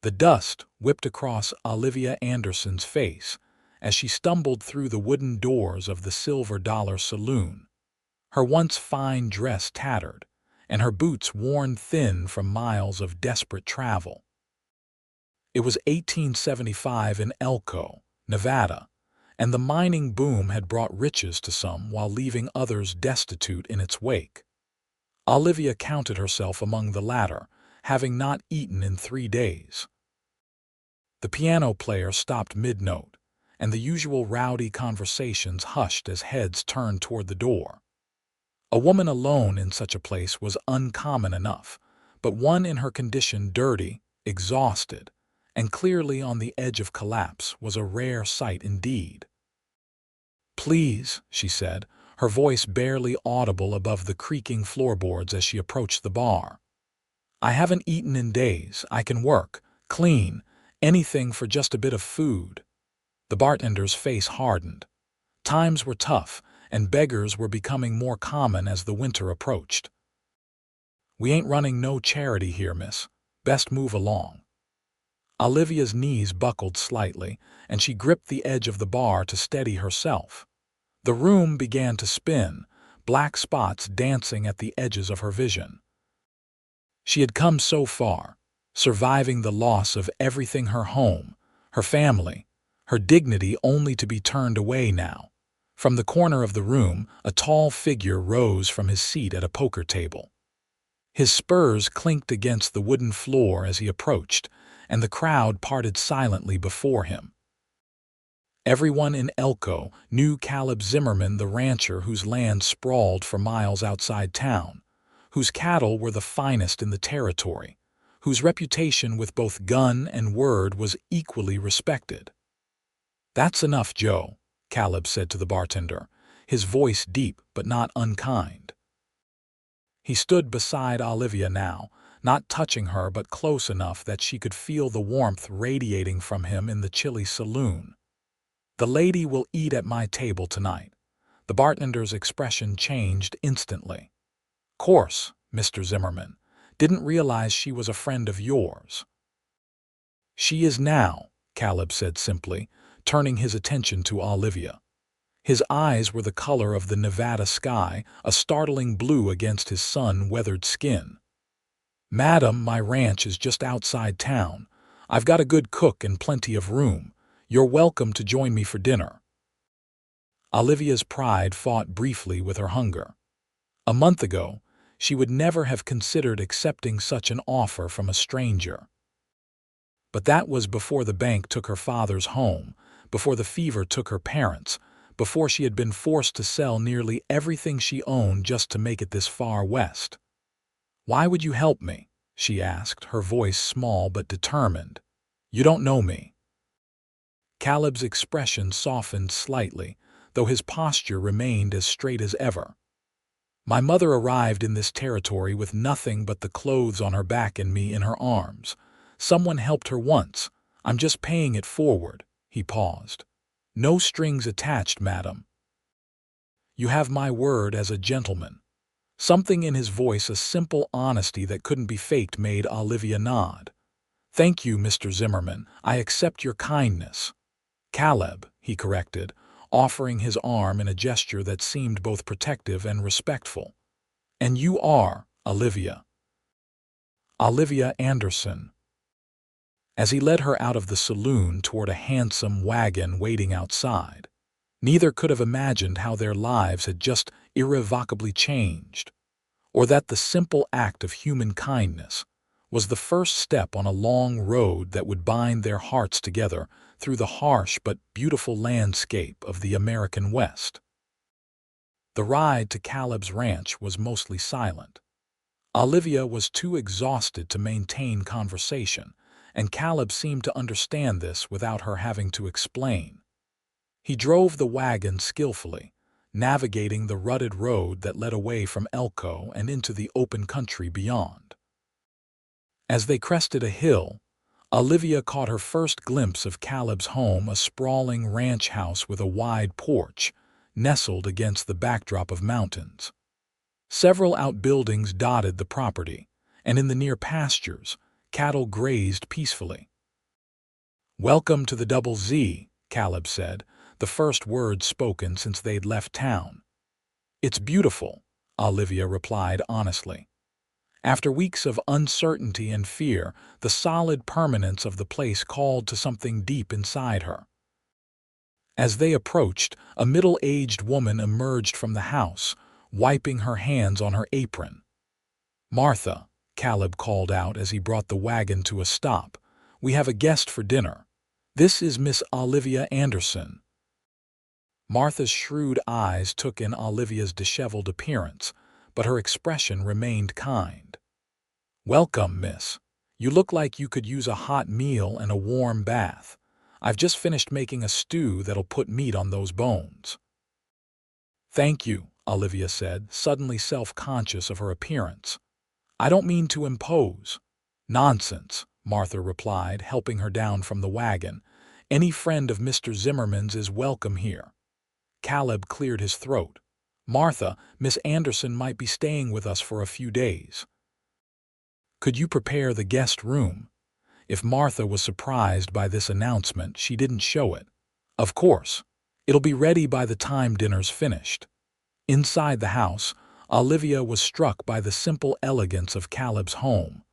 The dust whipped across Olivia Anderson's face as she stumbled through the wooden doors of the Silver Dollar Saloon, her once fine dress tattered and her boots worn thin from miles of desperate travel. It was 1875 in Elko, Nevada, and the mining boom had brought riches to some while leaving others destitute in its wake. Olivia counted herself among the latter, having not eaten in 3 days. The piano player stopped mid-note, and the usual rowdy conversations hushed as heads turned toward the door. A woman alone in such a place was uncommon enough, but one in her condition, dirty, exhausted, and clearly on the edge of collapse, was a rare sight indeed. "Please," she said, her voice barely audible above the creaking floorboards as she approached the bar. "I haven't eaten in days. I can work, clean, anything for just a bit of food." The bartender's face hardened. Times were tough, and beggars were becoming more common as the winter approached. "We ain't running no charity here, miss. Best move along." Olivia's knees buckled slightly, and she gripped the edge of the bar to steady herself. The room began to spin, black spots dancing at the edges of her vision. She had come so far, surviving the loss of everything: her home, her family, her dignity, only to be turned away now. From the corner of the room, a tall figure rose from his seat at a poker table. His spurs clinked against the wooden floor as he approached, and the crowd parted silently before him. Everyone in Elko knew Caleb Zimmerman, the rancher whose land sprawled for miles outside town, whose cattle were the finest in the territory, whose reputation with both gun and word was equally respected. "That's enough, Joe," Caleb said to the bartender, his voice deep but not unkind. He stood beside Olivia now, not touching her but close enough that she could feel the warmth radiating from him in the chilly saloon. "The lady will eat at my table tonight." The bartender's expression changed instantly. "Course, Mr. Zimmerman. Didn't realize she was a friend of yours." "She is now," Caleb said simply, turning his attention to Olivia. His eyes were the color of the Nevada sky, a startling blue against his sun-weathered skin. "Madam, my ranch is just outside town. I've got a good cook and plenty of room. You're welcome to join me for dinner." Olivia's pride fought briefly with her hunger. A month ago, she would never have considered accepting such an offer from a stranger. But that was before the bank took her father's home, before the fever took her parents', before she had been forced to sell nearly everything she owned just to make it this far west. "Why would you help me?" she asked, her voice small but determined. "You don't know me." Caleb's expression softened slightly, though his posture remained as straight as ever. "My mother arrived in this territory with nothing but the clothes on her back and me in her arms. Someone helped her once. I'm just paying it forward." He paused. "No strings attached, madam." "You have my word as a gentleman." Something in his voice, a simple honesty that couldn't be faked, made Olivia nod. "Thank you, Mr. Zimmerman. I accept your kindness." "Caleb," he corrected, offering his arm in a gesture that seemed both protective and respectful. "And you are Olivia." "Olivia Anderson." As he led her out of the saloon toward a handsome wagon waiting outside, neither could have imagined how their lives had just irrevocably changed, or that the simple act of human kindness was the first step on a long road that would bind their hearts together through the harsh but beautiful landscape of the American West. The ride to Caleb's ranch was mostly silent. Olivia was too exhausted to maintain conversation, and Caleb seemed to understand this without her having to explain. He drove the wagon skillfully, navigating the rutted road that led away from Elko and into the open country beyond. As they crested a hill, Olivia caught her first glimpse of Caleb's home, a sprawling ranch house with a wide porch, nestled against the backdrop of mountains. Several outbuildings dotted the property, and in the near pastures, cattle grazed peacefully. "Welcome to the Double Z," Caleb said, the first words spoken since they'd left town. "It's beautiful," Olivia replied honestly. After weeks of uncertainty and fear, the solid permanence of the place called to something deep inside her. As they approached, a middle-aged woman emerged from the house, wiping her hands on her apron. "Martha," Caleb called out as he brought the wagon to a stop, "we have a guest for dinner. This is Miss Olivia Anderson." Martha's shrewd eyes took in Olivia's disheveled appearance, but her expression remained kind. "Welcome, miss. You look like you could use a hot meal and a warm bath. I've just finished making a stew that'll put meat on those bones." "Thank you," Olivia said, suddenly self-conscious of her appearance. "I don't mean to impose." "Nonsense," Martha replied, helping her down from the wagon. "Any friend of Mr. Zimmerman's is welcome here." Caleb cleared his throat. "Martha, Miss Anderson might be staying with us for a few days. Could you prepare the guest room?" If Martha was surprised by this announcement, she didn't show it. "Of course. It'll be ready by the time dinner's finished." Inside the house, Olivia was struck by the simple elegance of Caleb's home.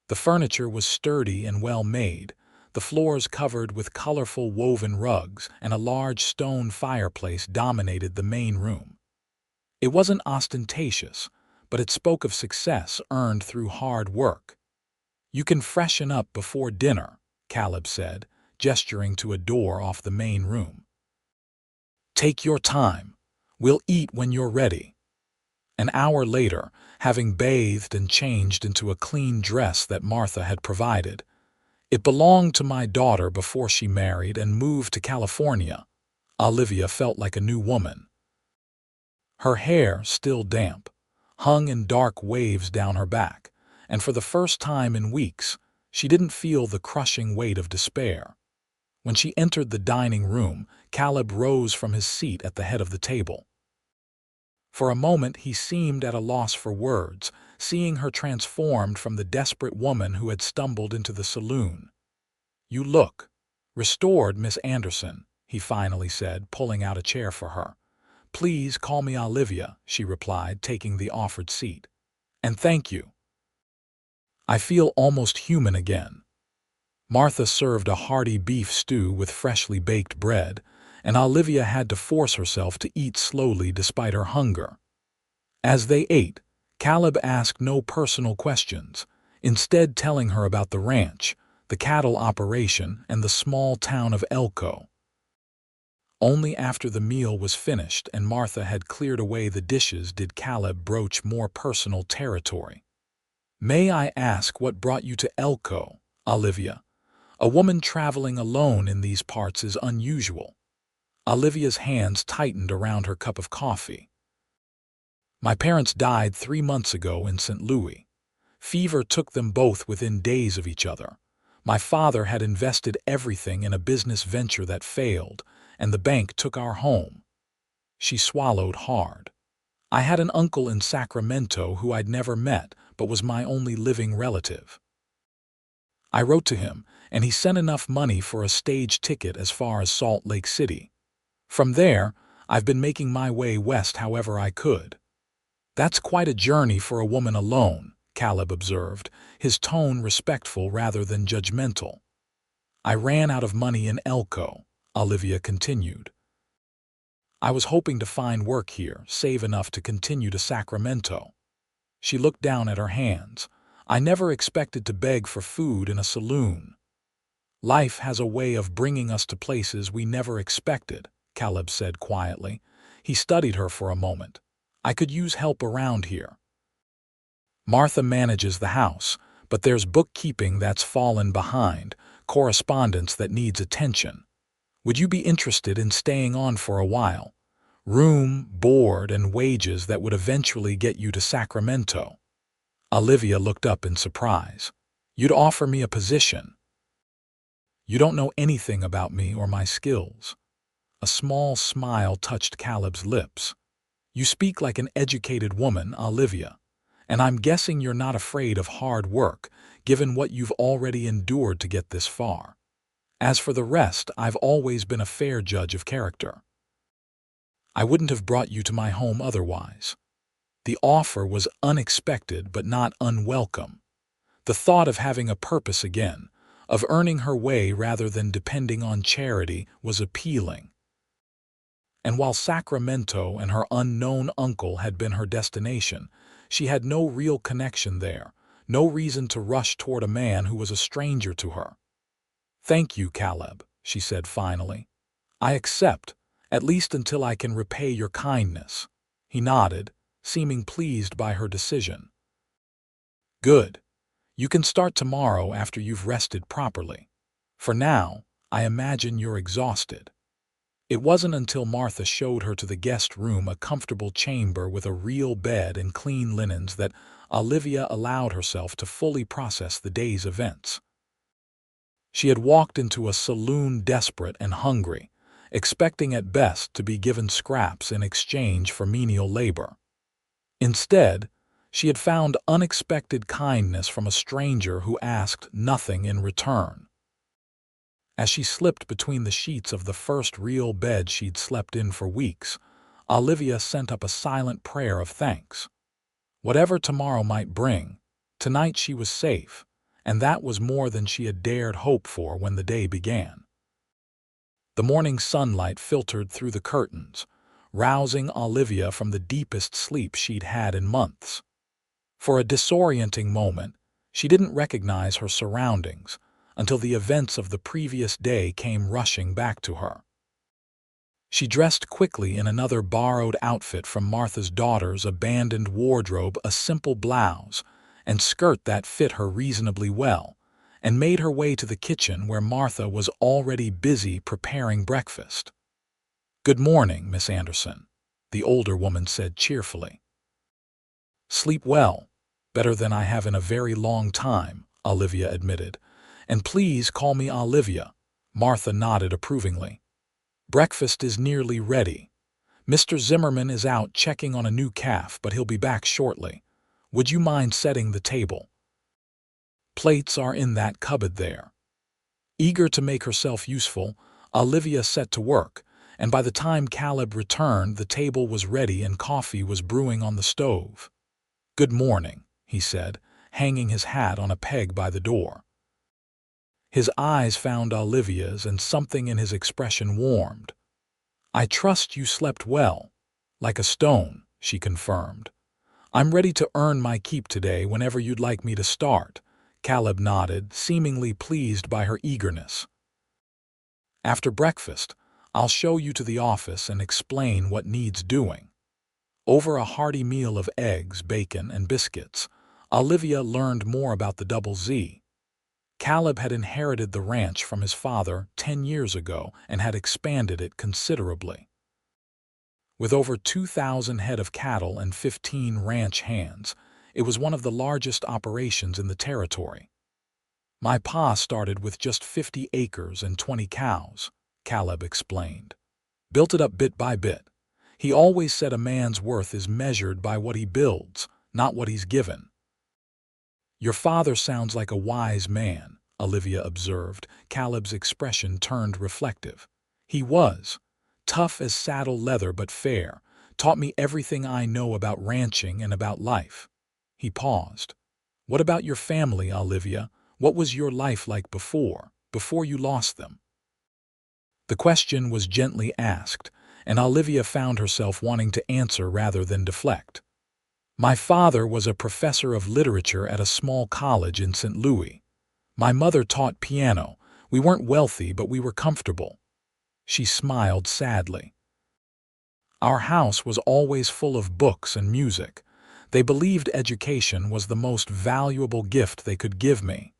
The furniture was sturdy and well-made, the floors covered with colorful woven rugs, and a large stone fireplace dominated the main room. It wasn't ostentatious, but it spoke of success earned through hard work. "You can freshen up before dinner," Caleb said, gesturing to a door off the main room. "Take your time. We'll eat when you're ready." An hour later, having bathed and changed into a clean dress that Martha had provided. "It belonged to my daughter before she married and moved to California." Olivia felt like a new woman. Her hair, still damp, hung in dark waves down her back, and for the first time in weeks, she didn't feel the crushing weight of despair. When she entered the dining room, Caleb rose from his seat at the head of the table. For a moment he seemed at a loss for words, seeing her transformed from the desperate woman who had stumbled into the saloon. "You look restored, Miss Anderson," he finally said, pulling out a chair for her. "Please call me Olivia," she replied, taking the offered seat. "And thank you. I feel almost human again." Martha served a hearty beef stew with freshly baked bread, and Olivia had to force herself to eat slowly despite her hunger. As they ate, Caleb asked no personal questions, instead telling her about the ranch, the cattle operation, and the small town of Elko. Only after the meal was finished and Martha had cleared away the dishes did Caleb broach more personal territory. "May I ask what brought you to Elko, Olivia? A woman traveling alone in these parts is unusual." Olivia's hands tightened around her cup of coffee. "My parents died 3 months ago in St. Louis. Fever took them both within days of each other. My father had invested everything in a business venture that failed, and the bank took our home." She swallowed hard. "I had an uncle in Sacramento who I'd never met, but was my only living relative. I wrote to him, and he sent enough money for a stage ticket as far as Salt Lake City. From there, I've been making my way west however I could." "That's quite a journey for a woman alone," Caleb observed, his tone respectful rather than judgmental. "I ran out of money in Elko," Olivia continued. "I was hoping to find work here, save enough to continue to Sacramento." She looked down at her hands. "I never expected to beg for food in a saloon." "Life has a way of bringing us to places we never expected," Caleb said quietly. He studied her for a moment. "I could use help around here. Martha manages the house, but there's bookkeeping that's fallen behind, correspondence that needs attention. Would you be interested in staying on for a while? Room, board, and wages that would eventually get you to Sacramento." Olivia looked up in surprise. "You'd offer me a position?" "You don't know anything about me or my skills." A small smile touched Caleb's lips. "You speak like an educated woman, Olivia, and I'm guessing you're not afraid of hard work, given what you've already endured to get this far." As for the rest, I've always been a fair judge of character. I wouldn't have brought you to my home otherwise. The offer was unexpected but not unwelcome. The thought of having a purpose again, of earning her way rather than depending on charity, was appealing. And while Sacramento and her unknown uncle had been her destination, she had no real connection there, no reason to rush toward a man who was a stranger to her. "Thank you, Caleb," she said finally. "I accept, at least until I can repay your kindness." He nodded, seeming pleased by her decision. "Good. You can start tomorrow after you've rested properly. For now, I imagine you're exhausted." It wasn't until Martha showed her to the guest room, a comfortable chamber with a real bed and clean linens, that Olivia allowed herself to fully process the day's events. She had walked into a saloon desperate and hungry, expecting at best to be given scraps in exchange for menial labor. Instead, she had found unexpected kindness from a stranger who asked nothing in return. As she slipped between the sheets of the first real bed she'd slept in for weeks, Olivia sent up a silent prayer of thanks. Whatever tomorrow might bring, tonight she was safe, and that was more than she had dared hope for when the day began. The morning sunlight filtered through the curtains, rousing Olivia from the deepest sleep she'd had in months. For a disorienting moment, she didn't recognize her surroundings until the events of the previous day came rushing back to her. She dressed quickly in another borrowed outfit from Martha's daughter's abandoned wardrobe, a simple blouse and skirt that fit her reasonably well, and made her way to the kitchen where Martha was already busy preparing breakfast. "Good morning, Miss Anderson," the older woman said cheerfully. "Sleep well, better than I have in a very long time," Olivia admitted. "And please call me Olivia." Martha nodded approvingly. "Breakfast is nearly ready. Mr. Zimmerman is out checking on a new calf, but he'll be back shortly. Would you mind setting the table? Plates are in that cupboard there." Eager to make herself useful, Olivia set to work, and by the time Caleb returned, the table was ready and coffee was brewing on the stove. "Good morning," he said, hanging his hat on a peg by the door. His eyes found Olivia's, and something in his expression warmed. "I trust you slept well." "Like a stone," she confirmed. "I'm ready to earn my keep today whenever you'd like me to start." Caleb nodded, seemingly pleased by her eagerness. "After breakfast, I'll show you to the office and explain what needs doing." Over a hearty meal of eggs, bacon, and biscuits, Olivia learned more about the Double Z. Caleb had inherited the ranch from his father 10 years ago and had expanded it considerably. With over 2,000 head of cattle and 15 ranch hands, it was one of the largest operations in the territory. "My pa started with just 50 acres and 20 cows," Caleb explained. "Built it up bit by bit. He always said a man's worth is measured by what he builds, not what he's given." "Your father sounds like a wise man," Olivia observed. Caleb's expression turned reflective. "He was. Tough as saddle leather but fair. Taught me everything I know about ranching and about life." He paused. "What about your family, Olivia? What was your life like before you lost them?" The question was gently asked, and Olivia found herself wanting to answer rather than deflect. "My father was a professor of literature at a small college in St. Louis. My mother taught piano. We weren't wealthy, but we were comfortable." She smiled sadly. "Our house was always full of books and music. They believed education was the most valuable gift they could give me."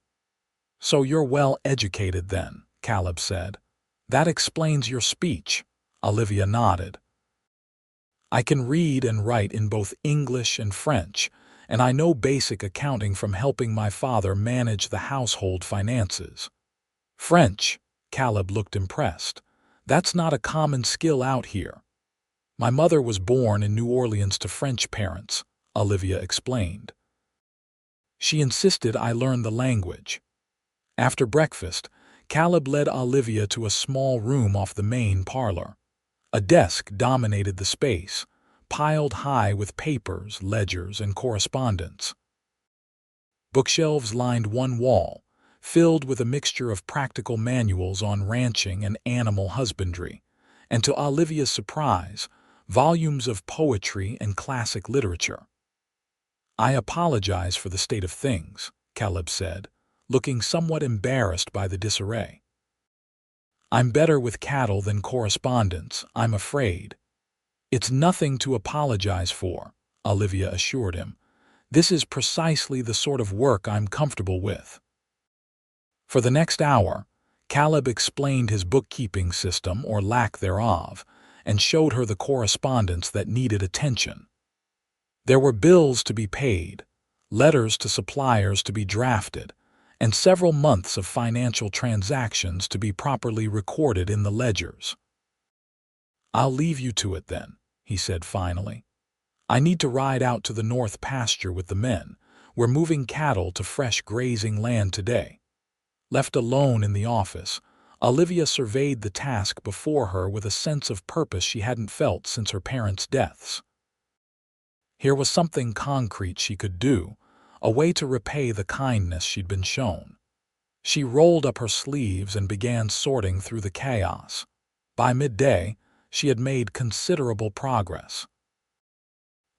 "So you're well educated then," Caleb said. "That explains your speech." Olivia nodded. "I can read and write in both English and French, and I know basic accounting from helping my father manage the household finances." "French?" Caleb looked impressed. "That's not a common skill out here." "My mother was born in New Orleans to French parents," Olivia explained. "She insisted I learn the language." After breakfast, Caleb led Olivia to a small room off the main parlor. A desk dominated the space, piled high with papers, ledgers, and correspondence. Bookshelves lined one wall, filled with a mixture of practical manuals on ranching and animal husbandry, and to Olivia's surprise, volumes of poetry and classic literature. "I apologize for the state of things," Caleb said, looking somewhat embarrassed by the disarray. "I'm better with cattle than correspondence, I'm afraid." "It's nothing to apologize for," Olivia assured him. "This is precisely the sort of work I'm comfortable with." For the next hour, Caleb explained his bookkeeping system or lack thereof, and showed her the correspondence that needed attention. There were bills to be paid, letters to suppliers to be drafted, and several months of financial transactions to be properly recorded in the ledgers. "I'll leave you to it then," he said finally. "I need to ride out to the north pasture with the men. We're moving cattle to fresh grazing land today." Left alone in the office, Olivia surveyed the task before her with a sense of purpose she hadn't felt since her parents' deaths. Here was something concrete she could do, a way to repay the kindness she'd been shown. She rolled up her sleeves and began sorting through the chaos. By midday, she had made considerable progress.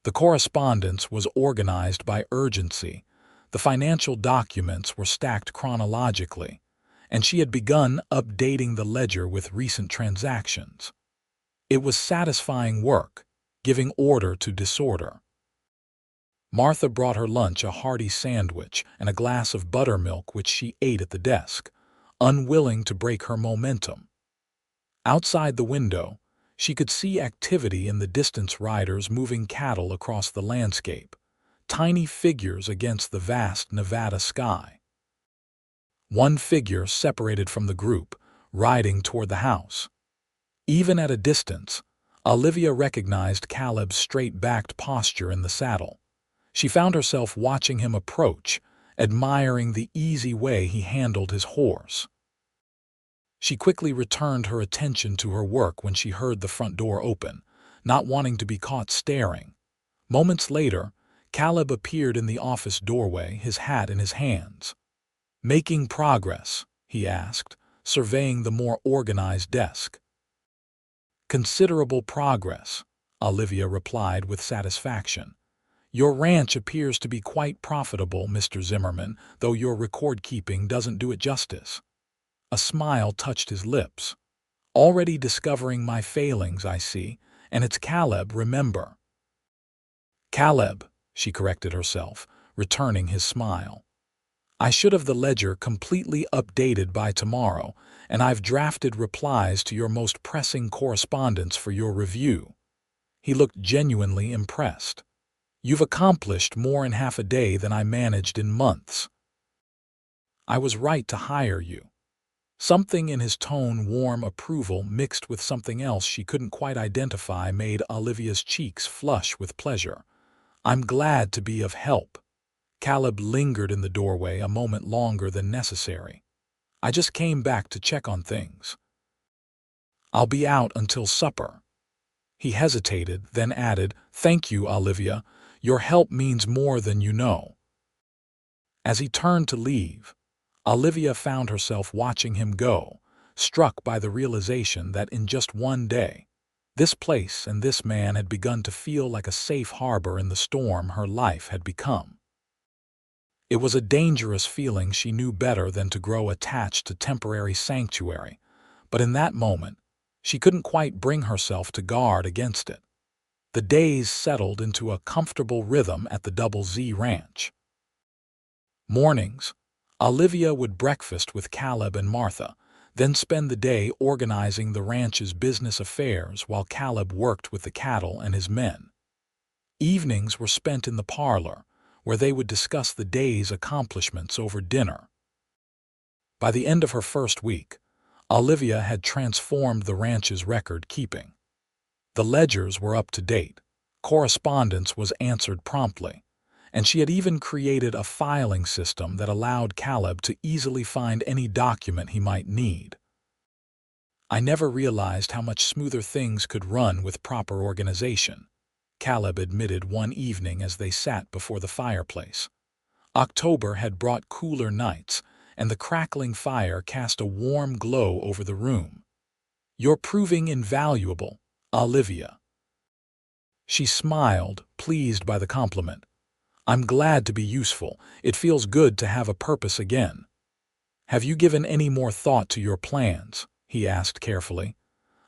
The correspondence was organized by urgency, the financial documents were stacked chronologically, and she had begun updating the ledger with recent transactions. It was satisfying work, giving order to disorder. Martha brought her lunch, a hearty sandwich and a glass of buttermilk, which she ate at the desk, unwilling to break her momentum. Outside the window, she could see activity in the distance, riders moving cattle across the landscape, tiny figures against the vast Nevada sky. One figure separated from the group, riding toward the house. Even at a distance, Olivia recognized Caleb's straight-backed posture in the saddle. She found herself watching him approach, admiring the easy way he handled his horse. She quickly returned her attention to her work when she heard the front door open, not wanting to be caught staring. Moments later, Caleb appeared in the office doorway, his hat in his hands. "Making progress?" he asked, surveying the more organized desk. "Considerable progress," Olivia replied with satisfaction. "Your ranch appears to be quite profitable, Mr. Zimmerman, though your record-keeping doesn't do it justice." A smile touched his lips. "Already discovering my failings, I see, and it's Caleb, remember." "Caleb," she corrected herself, returning his smile. "I should have the ledger completely updated by tomorrow, and I've drafted replies to your most pressing correspondence for your review." He looked genuinely impressed. "You've accomplished more in half a day than I managed in months." "I was right to hire you." Something in his tone, warm approval mixed with something else she couldn't quite identify, made Olivia's cheeks flush with pleasure. "I'm glad to be of help." Caleb lingered in the doorway a moment longer than necessary. "I just came back to check on things." "I'll be out until supper." He hesitated, then added, "Thank you, Olivia. Your help means more than you know." As he turned to leave, Olivia found herself watching him go, struck by the realization that in just one day, this place and this man had begun to feel like a safe harbor in the storm her life had become. It was a dangerous feeling she knew better than to grow attached to temporary sanctuary, but in that moment, she couldn't quite bring herself to guard against it. The days settled into a comfortable rhythm at the Double Z Ranch. Mornings, Olivia would breakfast with Caleb and Martha, then spend the day organizing the ranch's business affairs while Caleb worked with the cattle and his men. Evenings were spent in the parlor, where they would discuss the day's accomplishments over dinner. By the end of her first week, Olivia had transformed the ranch's record-keeping. The ledgers were up to date, correspondence was answered promptly, and she had even created a filing system that allowed Caleb to easily find any document he might need. I never realized how much smoother things could run with proper organization, Caleb admitted one evening as they sat before the fireplace. October had brought cooler nights, and the crackling fire cast a warm glow over the room. "You're proving invaluable, Olivia." She smiled, pleased by the compliment. "I'm glad to be useful. It feels good to have a purpose again." "Have you given any more thought to your plans?" he asked carefully.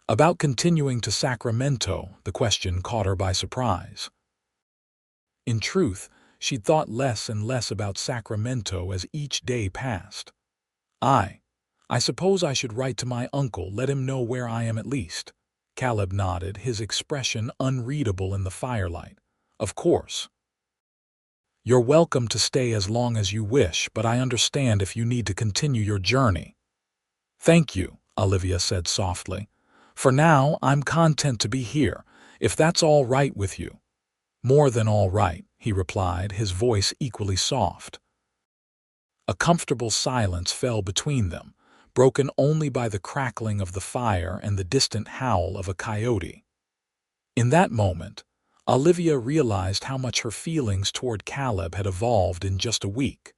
About continuing to Sacramento, the question caught her by surprise. In truth, she'd thought less and less about Sacramento as each day passed. I suppose I should write to my uncle, let him know where I am at least." Caleb nodded, his expression unreadable in the firelight. "Of course. You're welcome to stay as long as you wish, but I understand if you need to continue your journey." "Thank you," Olivia said softly. "For now, I'm content to be here, if that's all right with you." "More than all right," he replied, his voice equally soft. A comfortable silence fell between them, broken only by the crackling of the fire and the distant howl of a coyote. In that moment, Olivia realized how much her feelings toward Caleb had evolved in just a week.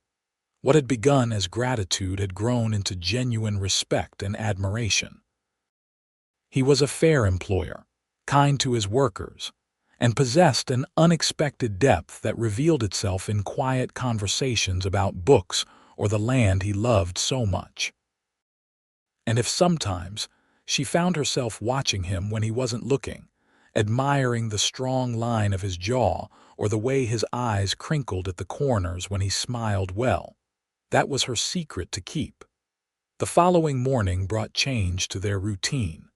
What had begun as gratitude had grown into genuine respect and admiration. He was a fair employer, kind to his workers, and possessed an unexpected depth that revealed itself in quiet conversations about books or the land he loved so much. And if sometimes she found herself watching him when he wasn't looking, admiring the strong line of his jaw or the way his eyes crinkled at the corners when he smiled well, that was her secret to keep. The following morning brought change to their routine.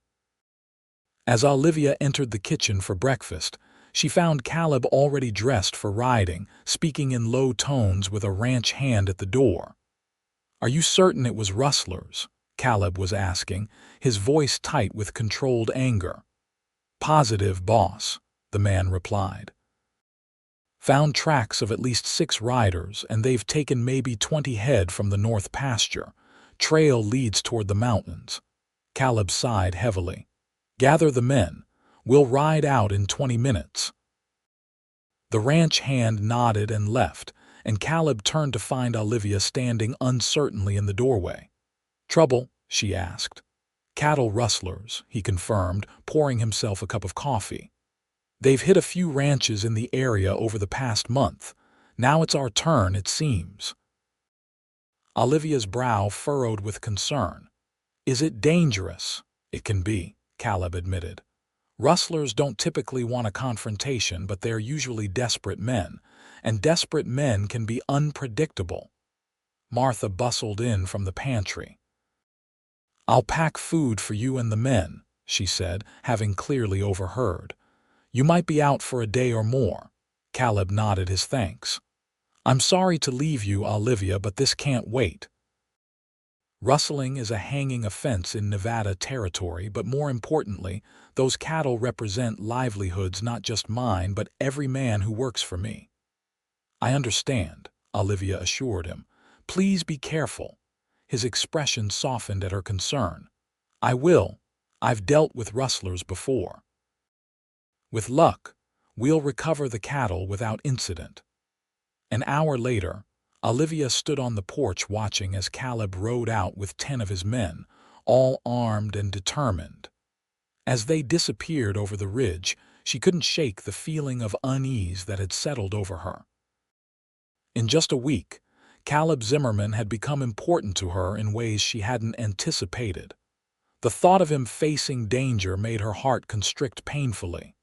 As Olivia entered the kitchen for breakfast, she found Caleb already dressed for riding, speaking in low tones with a ranch hand at the door. "Are you certain it was rustlers?" Caleb was asking, his voice tight with controlled anger. "Positive, boss," the man replied. "Found tracks of at least 6 riders, and they've taken maybe 20 head from the north pasture. Trail leads toward the mountains." Caleb sighed heavily. "Gather the men. We'll ride out in 20 minutes." The ranch hand nodded and left, and Caleb turned to find Olivia standing uncertainly in the doorway. "Trouble?" she asked. "Cattle rustlers," he confirmed, pouring himself a cup of coffee. "They've hit a few ranches in the area over the past month. Now it's our turn, it seems." Olivia's brow furrowed with concern. "Is it dangerous?" "It can be," Caleb admitted. "Rustlers don't typically want a confrontation, but they're usually desperate men, and desperate men can be unpredictable." Martha bustled in from the pantry. "I'll pack food for you and the men," she said, having clearly overheard. "You might be out for a day or more." Caleb nodded his thanks. "I'm sorry to leave you, Olivia, but this can't wait." Rustling is a hanging offense in Nevada territory, but more importantly, those cattle represent livelihoods not just mine, but every man who works for me. "I understand," Olivia assured him. "Please be careful." His expression softened at her concern. "I will. I've dealt with rustlers before. With luck, we'll recover the cattle without incident." An hour later, Olivia stood on the porch watching as Caleb rode out with 10 of his men, all armed and determined. As they disappeared over the ridge, she couldn't shake the feeling of unease that had settled over her. In just a week, Caleb Zimmerman had become important to her in ways she hadn't anticipated. The thought of him facing danger made her heart constrict painfully.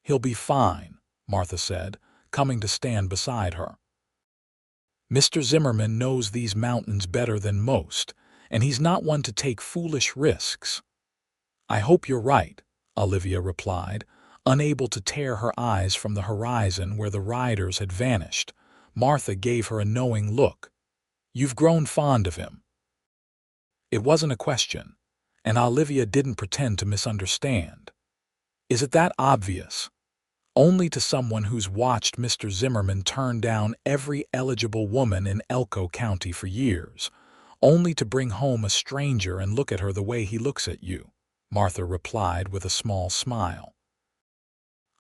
"He'll be fine," Martha said, coming to stand beside her. "Mr. Zimmerman knows these mountains better than most, and he's not one to take foolish risks." "I hope you're right," Olivia replied, unable to tear her eyes from the horizon where the riders had vanished. Martha gave her a knowing look. "You've grown fond of him." It wasn't a question, and Olivia didn't pretend to misunderstand. "Is it that obvious?" only to someone who's watched Mr. Zimmerman turn down every eligible woman in Elko County for years, only to bring home a stranger and look at her the way he looks at you," Martha replied with a small smile.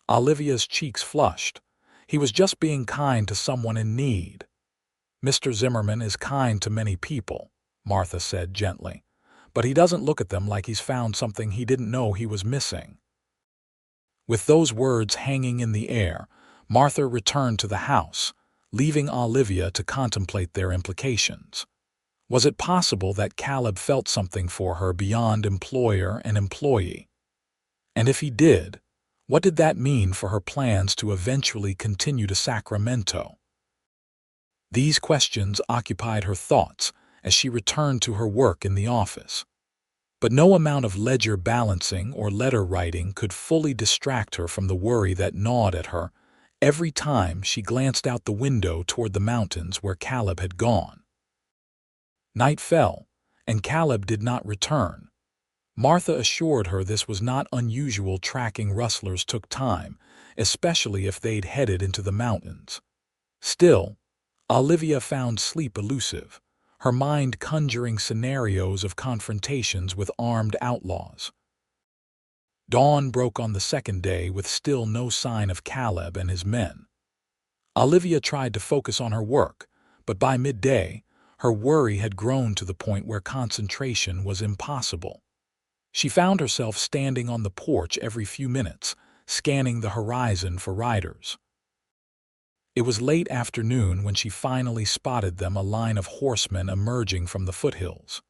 Olivia's cheeks flushed. He was just being kind to someone in need. "Mr. Zimmerman is kind to many people," Martha said gently, "but he doesn't look at them like he's found something he didn't know he was missing." With those words hanging in the air, Martha returned to the house, leaving Olivia to contemplate their implications. Was it possible that Caleb felt something for her beyond employer and employee? And if he did, what did that mean for her plans to eventually continue to Sacramento? These questions occupied her thoughts as she returned to her work in the office. But no amount of ledger balancing or letter writing could fully distract her from the worry that gnawed at her every time she glanced out the window toward the mountains where Caleb had gone. Night fell, and Caleb did not return. Martha assured her this was not unusual. Tracking rustlers took time, especially if they'd headed into the mountains. Still, Olivia found sleep elusive, her mind conjuring scenarios of confrontations with armed outlaws. Dawn broke on the second day with still no sign of Caleb and his men. Olivia tried to focus on her work, but by midday, her worry had grown to the point where concentration was impossible. She found herself standing on the porch every few minutes, scanning the horizon for riders. It was late afternoon when she finally spotted them, a line of horsemen emerging from the foothills.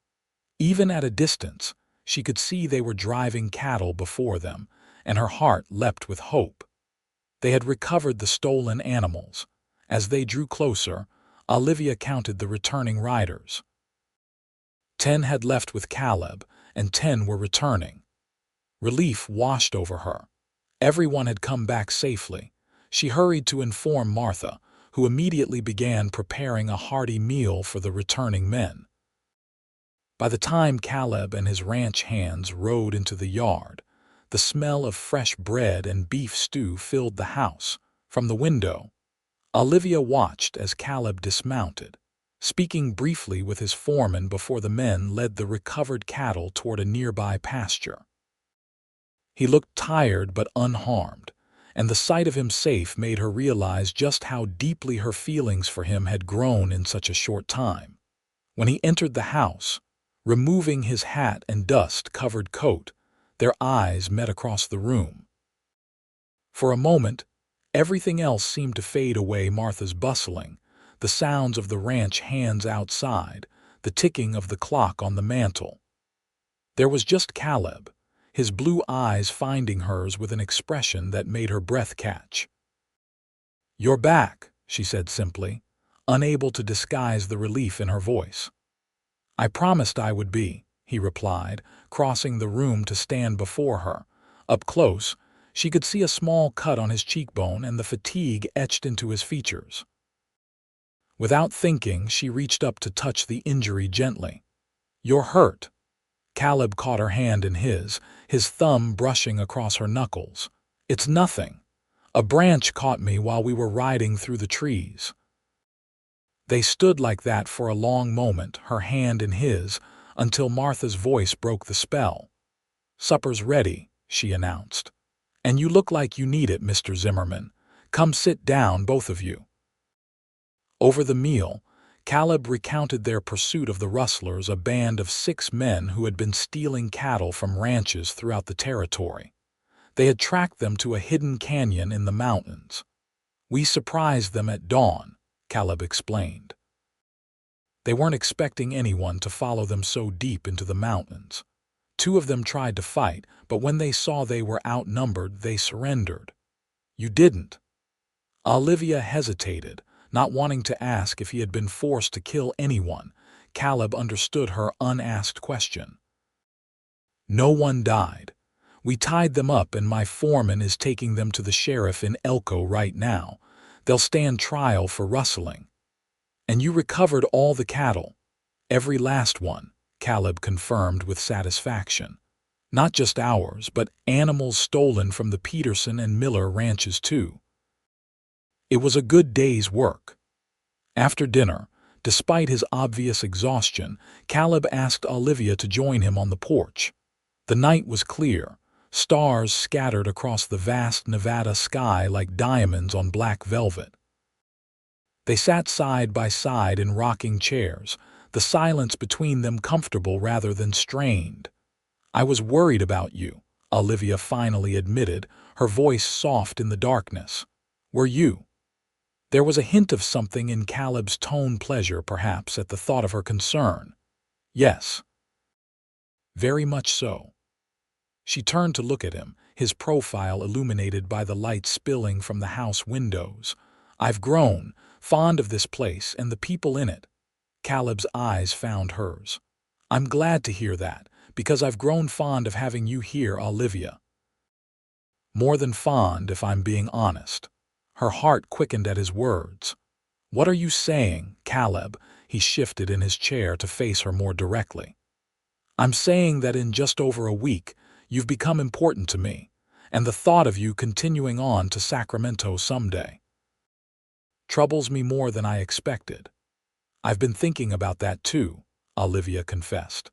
Even at a distance, she could see they were driving cattle before them, and her heart leapt with hope. They had recovered the stolen animals. As they drew closer, Olivia counted the returning riders. 10 had left with Caleb, and 10 were returning. Relief washed over her. Everyone had come back safely. She hurried to inform Martha, who immediately began preparing a hearty meal for the returning men. By the time Caleb and his ranch hands rode into the yard, the smell of fresh bread and beef stew filled the house. From the window, Olivia watched as Caleb dismounted, speaking briefly with his foreman before the men led the recovered cattle toward a nearby pasture. He looked tired but unharmed, and the sight of him safe made her realize just how deeply her feelings for him had grown in such a short time. When he entered the house, removing his hat and dust-covered coat, their eyes met across the room. For a moment, everything else seemed to fade away. Martha's bustling, the sounds of the ranch hands outside, the ticking of the clock on the mantel. There was just Caleb, his blue eyes finding hers with an expression that made her breath catch. "You're back," she said simply, unable to disguise the relief in her voice. "I promised I would be," he replied, crossing the room to stand before her. Up close, she could see a small cut on his cheekbone and the fatigue etched into his features. Without thinking, she reached up to touch the injury gently. "You're hurt." Caleb caught her hand in his thumb brushing across her knuckles. "It's nothing. A branch caught me while we were riding through the trees." They stood like that for a long moment, her hand in his, until Martha's voice broke the spell. "Supper's ready," she announced. "And you look like you need it, Mr. Zimmerman. Come sit down, both of you." Over the meal, Caleb recounted their pursuit of the rustlers, a band of 6 men who had been stealing cattle from ranches throughout the territory. They had tracked them to a hidden canyon in the mountains. "We surprised them at dawn," Caleb explained. They weren't expecting anyone to follow them so deep into the mountains. 2 of them tried to fight, but when they saw they were outnumbered, they surrendered. "You didn't?" Olivia hesitated, not wanting to ask if he had been forced to kill anyone. Caleb understood her unasked question. "No one died. We tied them up, and my foreman is taking them to the sheriff in Elko right now. They'll stand trial for rustling." "And you recovered all the cattle?" "Every last one," Caleb confirmed with satisfaction. Not just ours, but animals stolen from the Peterson and Miller ranches too. It was a good day's work. After dinner, despite his obvious exhaustion, Caleb asked Olivia to join him on the porch. The night was clear, stars scattered across the vast Nevada sky like diamonds on black velvet. They sat side by side in rocking chairs, the silence between them comfortable rather than strained. "I was worried about you," Olivia finally admitted, her voice soft in the darkness. "Were you?" There was a hint of something in Caleb's tone, pleasure perhaps at the thought of her concern. "Yes. Very much so." She turned to look at him, his profile illuminated by the light spilling from the house windows. "I've grown fond of this place and the people in it." Caleb's eyes found hers. "I'm glad to hear that, because I've grown fond of having you here, Olivia." "More than fond, if I'm being honest." Her heart quickened at his words. "What are you saying, Caleb?" He shifted in his chair to face her more directly. "I'm saying that in just over a week, you've become important to me, and the thought of you continuing on to Sacramento someday troubles me more than I expected." "I've been thinking about that too," Olivia confessed.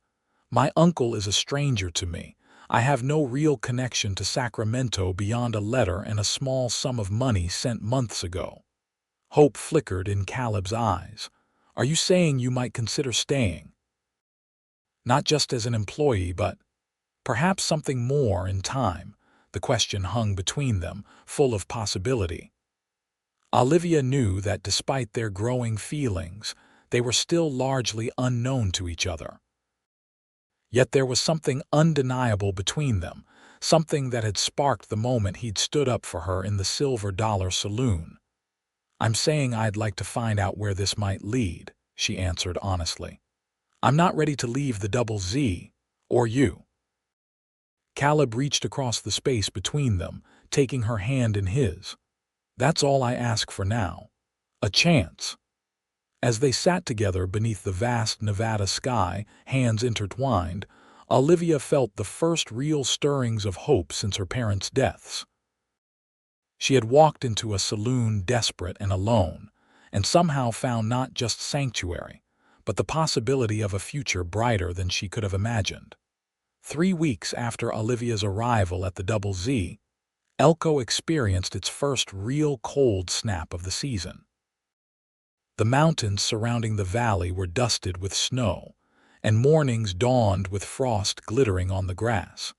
"My uncle is a stranger to me. I have no real connection to Sacramento beyond a letter and a small sum of money sent months ago." Hope flickered in Caleb's eyes. "Are you saying you might consider staying? Not just as an employee, but perhaps something more in time?" The question hung between them, full of possibility. Olivia knew that despite their growing feelings, they were still largely unknown to each other. Yet there was something undeniable between them, something that had sparked the moment he'd stood up for her in the Silver Dollar Saloon. "I'm saying I'd like to find out where this might lead," she answered honestly. "I'm not ready to leave the Double Z, or you." Caleb reached across the space between them, taking her hand in his. "That's all I ask for now. A chance." As they sat together beneath the vast Nevada sky, hands intertwined, Olivia felt the first real stirrings of hope since her parents' deaths. She had walked into a saloon desperate and alone, and somehow found not just sanctuary, but the possibility of a future brighter than she could have imagined. 3 weeks after Olivia's arrival at the Double Z, Elko experienced its first real cold snap of the season. The mountains surrounding the valley were dusted with snow, and mornings dawned with frost glittering on the grass.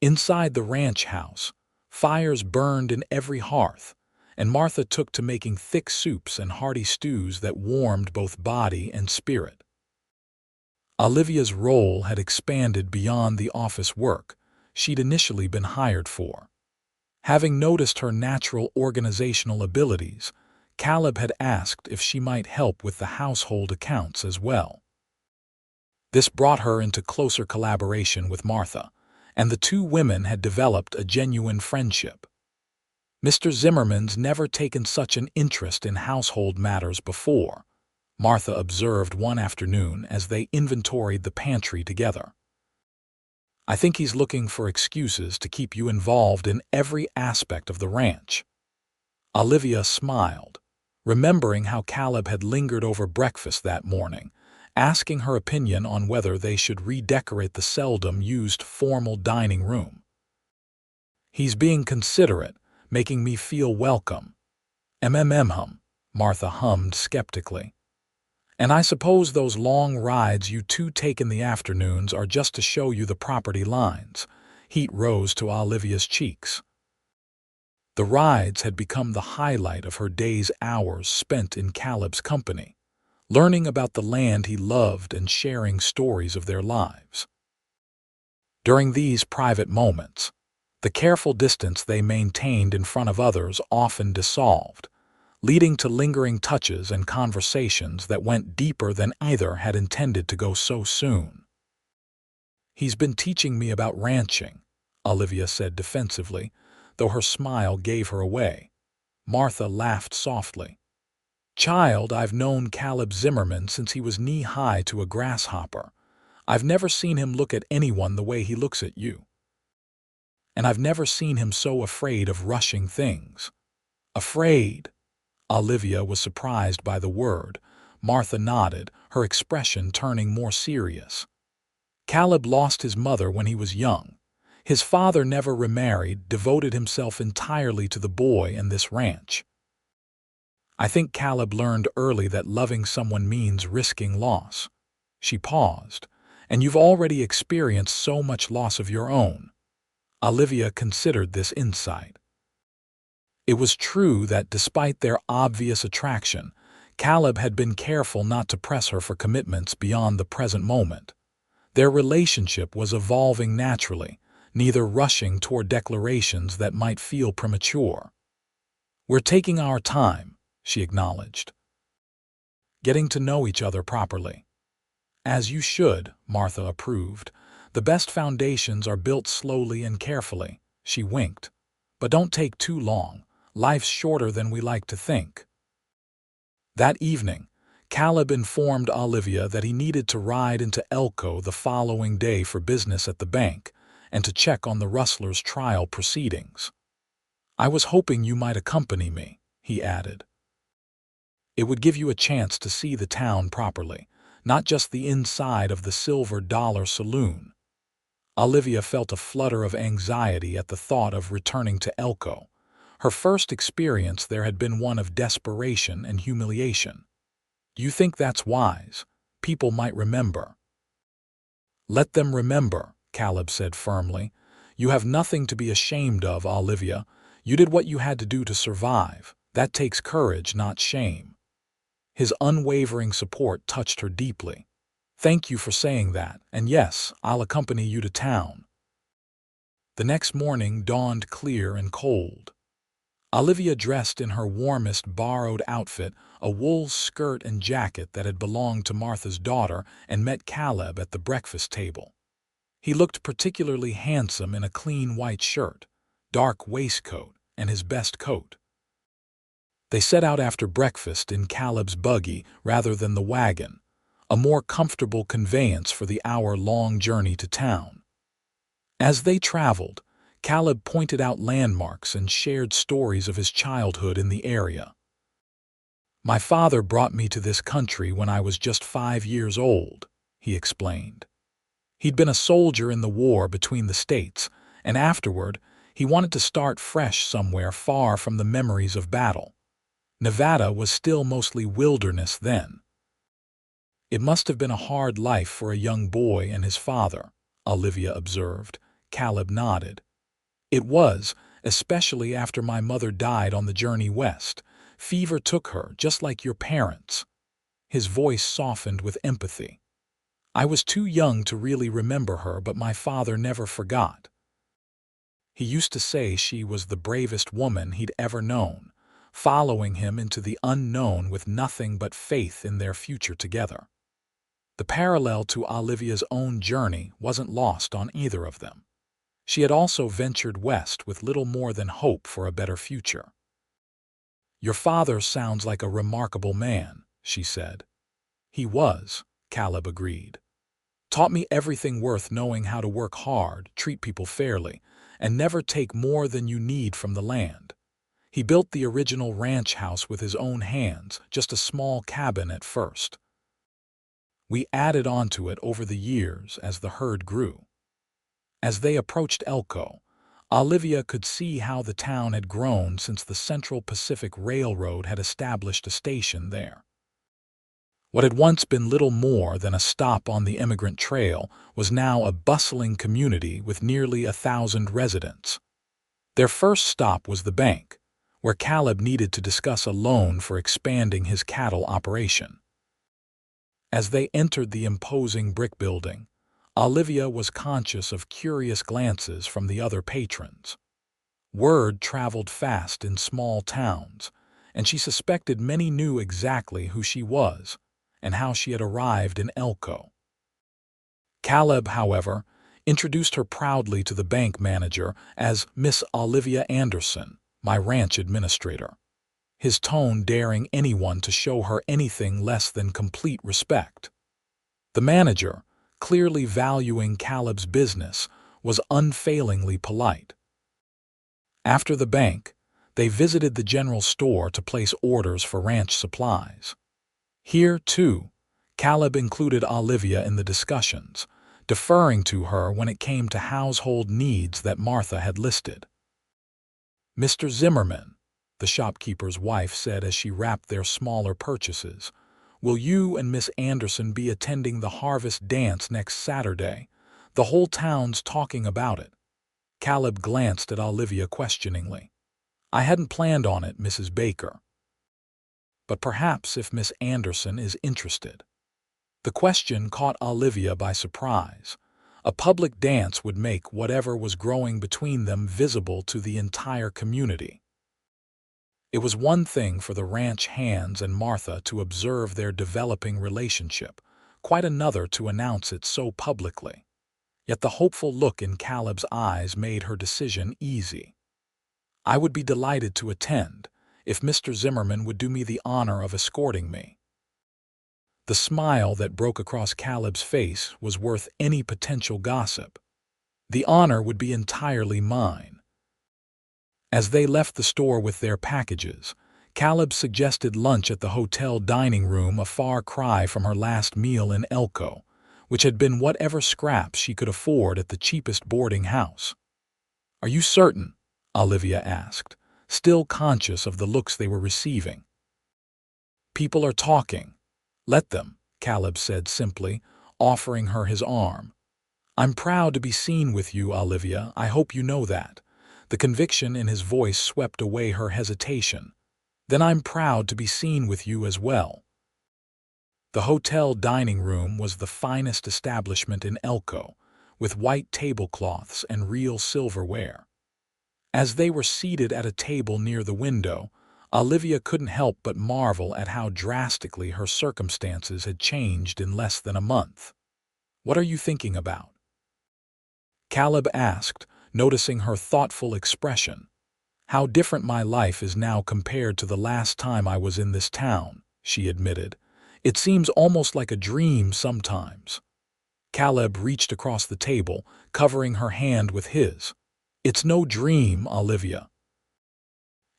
Inside the ranch house, fires burned in every hearth, and Martha took to making thick soups and hearty stews that warmed both body and spirit. Olivia's role had expanded beyond the office work she'd initially been hired for. Having noticed her natural organizational abilities, Caleb had asked if she might help with the household accounts as well. This brought her into closer collaboration with Martha, and the two women had developed a genuine friendship. "Mr. Zimmerman's never taken such an interest in household matters before," Martha observed one afternoon as they inventoried the pantry together. "I think he's looking for excuses to keep you involved in every aspect of the ranch." Olivia smiled, remembering how Caleb had lingered over breakfast that morning, asking her opinion on whether they should redecorate the seldom-used formal dining room. "He's being considerate, making me feel welcome." Martha hummed skeptically. "And I suppose those long rides you two take in the afternoons are just to show you the property lines." Heat rose to Olivia's cheeks. The rides had become the highlight of her day's hours spent in Caleb's company, learning about the land he loved and sharing stories of their lives. During these private moments, the careful distance they maintained in front of others often dissolved, leading to lingering touches and conversations that went deeper than either had intended to go so soon. "He's been teaching me about ranching," Olivia said defensively, though her smile gave her away. Martha laughed softly. "Child, I've known Caleb Zimmerman since he was knee-high to a grasshopper. I've never seen him look at anyone the way he looks at you. And I've never seen him so afraid of rushing things. Afraid? Olivia was surprised by the word. Martha nodded, her expression turning more serious. Caleb lost his mother when he was young. His father never remarried, devoted himself entirely to the boy and this ranch. I think Caleb learned early that loving someone means risking loss. She paused. And you've already experienced so much loss of your own. Olivia considered this insight. It was true that despite their obvious attraction, Caleb had been careful not to press her for commitments beyond the present moment. Their relationship was evolving naturally, neither rushing toward declarations that might feel premature. We're taking our time, she acknowledged. Getting to know each other properly. As you should, Martha approved. The best foundations are built slowly and carefully, she winked. But don't take too long. Life's shorter than we like to think. That evening, Caleb informed Olivia that he needed to ride into Elko the following day for business at the bank and to check on the Rustlers' trial proceedings. I was hoping you might accompany me, he added. It would give you a chance to see the town properly, not just the inside of the Silver Dollar Saloon. Olivia felt a flutter of anxiety at the thought of returning to Elko. Her first experience there had been one of desperation and humiliation. You think that's wise? People might remember. Let them remember, Caleb said firmly. You have nothing to be ashamed of, Olivia. You did what you had to do to survive. That takes courage, not shame. His unwavering support touched her deeply. Thank you for saying that, and yes, I'll accompany you to town. The next morning dawned clear and cold. Olivia dressed in her warmest borrowed outfit, a wool skirt and jacket that had belonged to Martha's daughter, and met Caleb at the breakfast table. He looked particularly handsome in a clean white shirt, dark waistcoat, and his best coat. They set out after breakfast in Caleb's buggy rather than the wagon, a more comfortable conveyance for the hour-long journey to town. As they traveled, Caleb pointed out landmarks and shared stories of his childhood in the area. My father brought me to this country when I was just 5 years old, he explained. He'd been a soldier in the war between the states, and afterward, he wanted to start fresh somewhere far from the memories of battle. Nevada was still mostly wilderness then. It must have been a hard life for a young boy and his father, Olivia observed. Caleb nodded. It was, especially after my mother died on the journey west. Fever took her, just like your parents. His voice softened with empathy. I was too young to really remember her, but my father never forgot. He used to say she was the bravest woman he'd ever known, following him into the unknown with nothing but faith in their future together. The parallel to Olivia's own journey wasn't lost on either of them. She had also ventured west with little more than hope for a better future. Your father sounds like a remarkable man, she said. He was, Caleb agreed. Taught me everything worth knowing: how to work hard, treat people fairly, and never take more than you need from the land. He built the original ranch house with his own hands, just a small cabin at first. We added onto it over the years as the herd grew. As they approached Elko, Olivia could see how the town had grown since the Central Pacific Railroad had established a station there. What had once been little more than a stop on the immigrant trail was now a bustling community with nearly 1,000 residents. Their first stop was the bank, where Caleb needed to discuss a loan for expanding his cattle operation. As they entered the imposing brick building, Olivia was conscious of curious glances from the other patrons. Word traveled fast in small towns, and she suspected many knew exactly who she was and how she had arrived in Elko. Caleb, however, introduced her proudly to the bank manager as Miss Olivia Anderson, my ranch administrator, his tone daring anyone to show her anything less than complete respect. The manager, clearly valuing Caleb's business, was unfailingly polite. After the bank, they visited the general store to place orders for ranch supplies. Here, too, Caleb included Olivia in the discussions, deferring to her when it came to household needs that Martha had listed. "Mr. Zimmerman," the shopkeeper's wife said as she wrapped their smaller purchases, "will you and Miss Anderson be attending the harvest dance next Saturday? The whole town's talking about it." Caleb glanced at Olivia questioningly. "I hadn't planned on it, Mrs. Baker. But perhaps if Miss Anderson is interested." The question caught Olivia by surprise. A public dance would make whatever was growing between them visible to the entire community. It was one thing for the ranch hands and Martha to observe their developing relationship, quite another to announce it so publicly. Yet the hopeful look in Caleb's eyes made her decision easy. "I would be delighted to attend, if Mr. Zimmerman would do me the honor of escorting me." The smile that broke across Caleb's face was worth any potential gossip. "The honor would be entirely mine." As they left the store with their packages, Caleb suggested lunch at the hotel dining room, a far cry from her last meal in Elko, which had been whatever scraps she could afford at the cheapest boarding house. "Are you certain?" Olivia asked, still conscious of the looks they were receiving. "People are talking. Let them," Caleb said simply, offering her his arm. "I'm proud to be seen with you, Olivia. I hope you know that." The conviction in his voice swept away her hesitation. "Then I'm proud to be seen with you as well." The hotel dining room was the finest establishment in Elko, with white tablecloths and real silverware. As they were seated at a table near the window, Olivia couldn't help but marvel at how drastically her circumstances had changed in less than a month. "What are you thinking about?" Caleb asked, noticing her thoughtful expression. "How different my life is now compared to the last time I was in this town," she admitted. "It seems almost like a dream sometimes." Caleb reached across the table, covering her hand with his. "It's no dream, Olivia.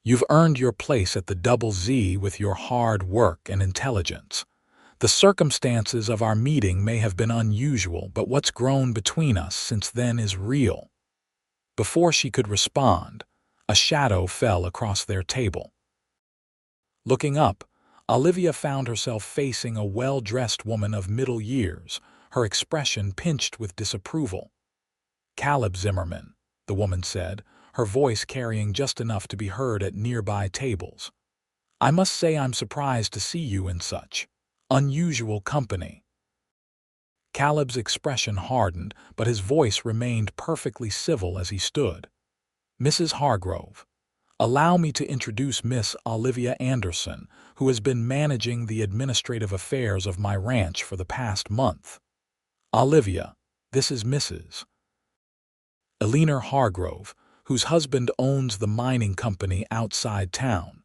You've earned your place at the Double Z with your hard work and intelligence. The circumstances of our meeting may have been unusual, but what's grown between us since then is real." Before she could respond, a shadow fell across their table. Looking up, Olivia found herself facing a well-dressed woman of middle years, her expression pinched with disapproval. "Caleb Zimmerman," the woman said, her voice carrying just enough to be heard at nearby tables. "I must say I'm surprised to see you in such unusual company." Caleb's expression hardened, but his voice remained perfectly civil as he stood. "Mrs. Hargrove, allow me to introduce Miss Olivia Anderson, who has been managing the administrative affairs of my ranch for the past month. Olivia, this is Mrs. Eleanor Hargrove, whose husband owns the mining company outside town."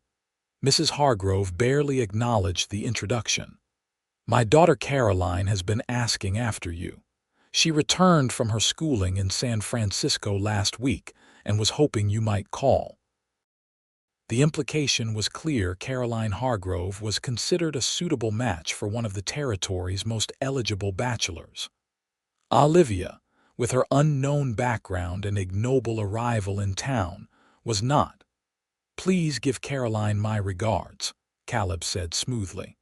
Mrs. Hargrove barely acknowledged the introduction. "My daughter Caroline has been asking after you. She returned from her schooling in San Francisco last week and was hoping you might call." The implication was clear. Caroline Hargrove was considered a suitable match for one of the territory's most eligible bachelors. Olivia, with her unknown background and ignoble arrival in town, was not. "Please give Caroline my regards," Caleb said smoothly.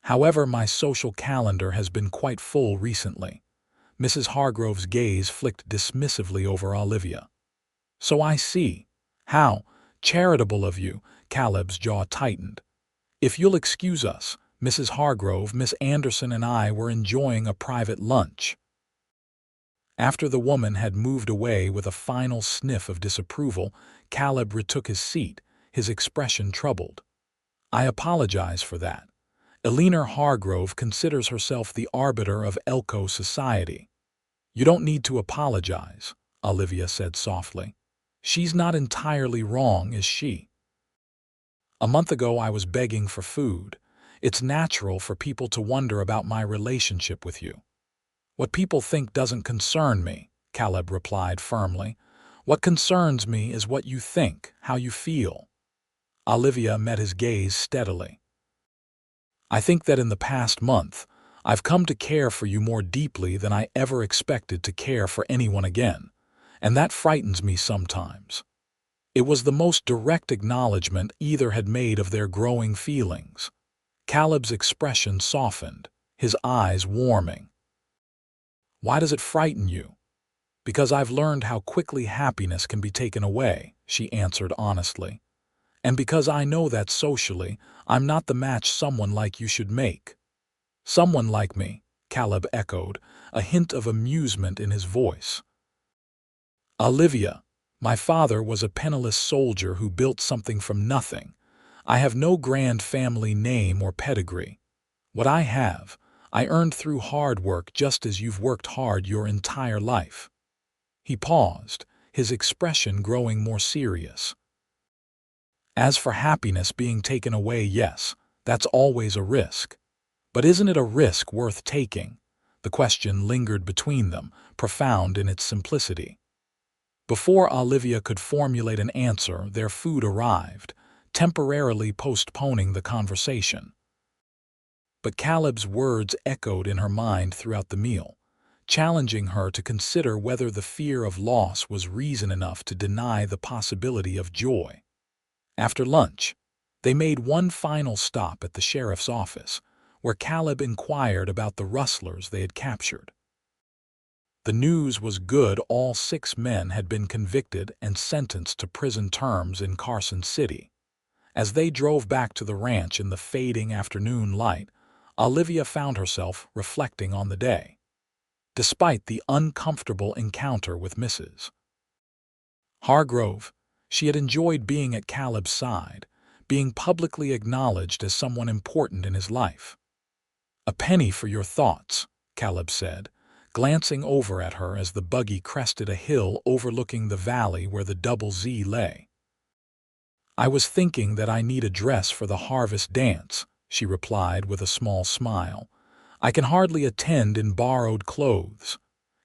"However, my social calendar has been quite full recently." Mrs. Hargrove's gaze flicked dismissively over Olivia. "So I see. How charitable of you." Caleb's jaw tightened. "If you'll excuse us, Mrs. Hargrove, Miss Anderson and I were enjoying a private lunch." After the woman had moved away with a final sniff of disapproval, Caleb retook his seat, his expression troubled. "I apologize for that. Eleanor Hargrove considers herself the arbiter of Elko society." "You don't need to apologize," Olivia said softly. "She's not entirely wrong, is she? A month ago I was begging for food. It's natural for people to wonder about my relationship with you." "What people think doesn't concern me," Caleb replied firmly. "What concerns me is what you think, how you feel." Olivia met his gaze steadily. "I think that in the past month, I've come to care for you more deeply than I ever expected to care for anyone again, and that frightens me sometimes." It was the most direct acknowledgement either had made of their growing feelings. Caleb's expression softened, his eyes warming. "Why does it frighten you?" "Because I've learned how quickly happiness can be taken away," she answered honestly. "And because I know that socially, I'm not the match someone like you should make." "Someone like me," Caleb echoed, a hint of amusement in his voice. "Olivia, my father was a penniless soldier who built something from nothing. I have no grand family name or pedigree. What I have, I earned through hard work just as you've worked hard your entire life." He paused, his expression growing more serious. "As for happiness being taken away, yes, that's always a risk. But isn't it a risk worth taking?" The question lingered between them, profound in its simplicity. Before Olivia could formulate an answer, their food arrived, temporarily postponing the conversation. But Caleb's words echoed in her mind throughout the meal, challenging her to consider whether the fear of loss was reason enough to deny the possibility of joy. After lunch, they made one final stop at the sheriff's office, where Caleb inquired about the rustlers they had captured. The news was good. All 6 men had been convicted and sentenced to prison terms in Carson City. As they drove back to the ranch in the fading afternoon light, Olivia found herself reflecting on the day. Despite the uncomfortable encounter with Mrs. Hargrove, she had enjoyed being at Caleb's side, being publicly acknowledged as someone important in his life. "A penny for your thoughts," Caleb said, glancing over at her as the buggy crested a hill overlooking the valley where the Double Z lay. "I was thinking that I need a dress for the harvest dance," she replied with a small smile. "I can hardly attend in borrowed clothes."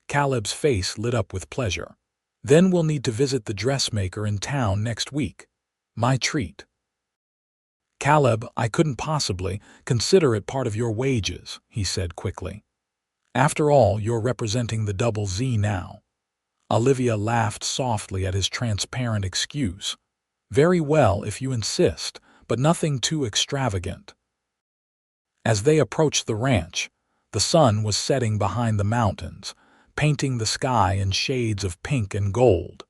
Caleb's face lit up with pleasure. "Then we'll need to visit the dressmaker in town next week. My treat." "Caleb, I couldn't possibly consider it part of your wages," he said quickly. "After all, you're representing the Double Z now." Olivia laughed softly at his transparent excuse. "Very well if you insist, but nothing too extravagant." As they approached the ranch, the sun was setting behind the mountains, painting the sky in shades of pink and gold.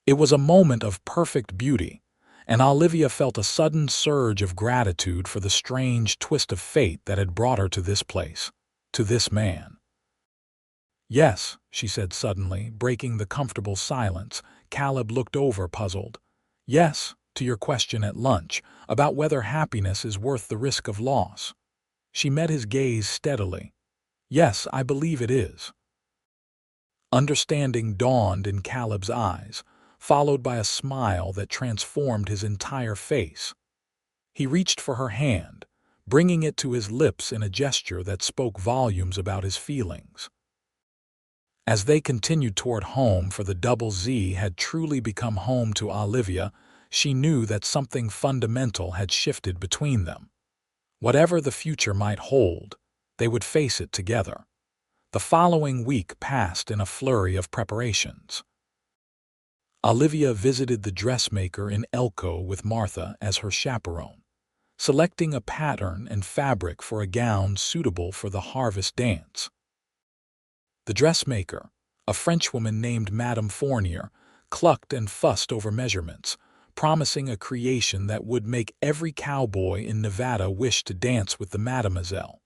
It was a moment of perfect beauty, and Olivia felt a sudden surge of gratitude for the strange twist of fate that had brought her to this place, to this man. "Yes," she said suddenly, breaking the comfortable silence. Caleb looked over, puzzled. "Yes, to your question at lunch, about whether happiness is worth the risk of loss." She met his gaze steadily. "Yes, I believe it is." Understanding dawned in Caleb's eyes, followed by a smile that transformed his entire face. He reached for her hand, bringing it to his lips in a gesture that spoke volumes about his feelings. As they continued toward home, for the Double Z had truly become home to Olivia, she knew that something fundamental had shifted between them. Whatever the future might hold, they would face it together. The following week passed in a flurry of preparations. Olivia visited the dressmaker in Elko with Martha as her chaperone, selecting a pattern and fabric for a gown suitable for the harvest dance. The dressmaker, a Frenchwoman named Madame Fournier, clucked and fussed over measurements, promising a creation that would make every cowboy in Nevada wish to dance with the mademoiselle.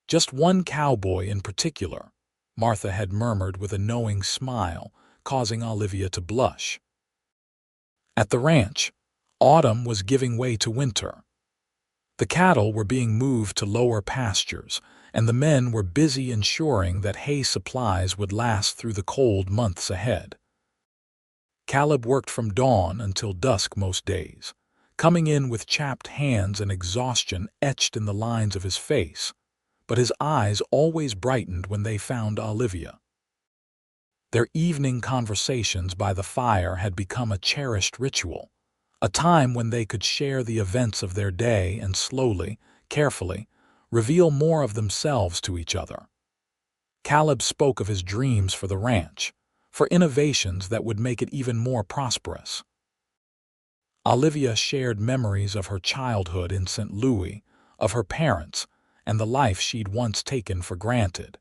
"Just one cowboy in particular," Martha had murmured with a knowing smile, causing Olivia to blush. At the ranch, autumn was giving way to winter. The cattle were being moved to lower pastures, and the men were busy ensuring that hay supplies would last through the cold months ahead. Caleb worked from dawn until dusk most days, coming in with chapped hands and exhaustion etched in the lines of his face. but his eyes always brightened when they found Olivia. Their evening conversations by the fire had become a cherished ritual, a time when they could share the events of their day and slowly, carefully, reveal more of themselves to each other. Caleb spoke of his dreams for the ranch, for innovations that would make it even more prosperous. Olivia shared memories of her childhood in St. Louis, of her parents, and the life she'd once taken for granted.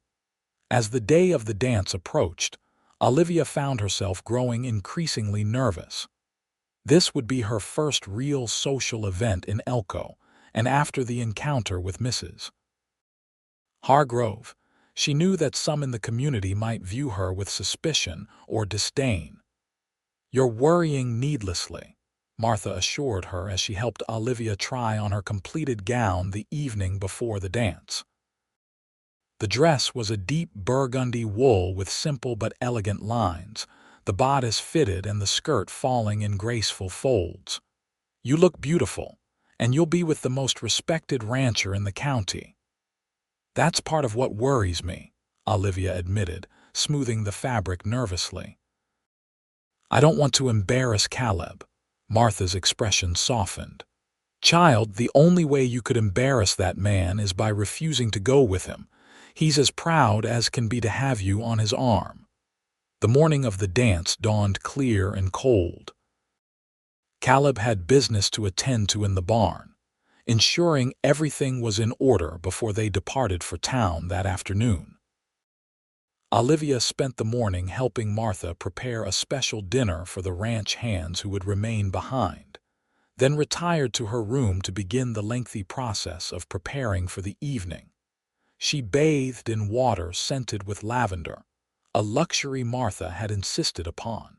As the day of the dance approached, Olivia found herself growing increasingly nervous. This would be her first real social event in Elko, and after the encounter with Mrs. Hargrove, she knew that some in the community might view her with suspicion or disdain. "You're worrying needlessly," Martha assured her as she helped Olivia try on her completed gown the evening before the dance. The dress was a deep burgundy wool with simple but elegant lines, the bodice fitted and the skirt falling in graceful folds. "You look beautiful, and you'll be with the most respected rancher in the county." "That's part of what worries me," Olivia admitted, smoothing the fabric nervously. "I don't want to embarrass Caleb." Martha's expression softened. "Child, the only way you could embarrass that man is by refusing to go with him. He's as proud as can be to have you on his arm." The morning of the dance dawned clear and cold. Caleb had business to attend to in the barn, ensuring everything was in order before they departed for town that afternoon. Olivia spent the morning helping Martha prepare a special dinner for the ranch hands who would remain behind, then retired to her room to begin the lengthy process of preparing for the evening. She bathed in water scented with lavender, a luxury Martha had insisted upon.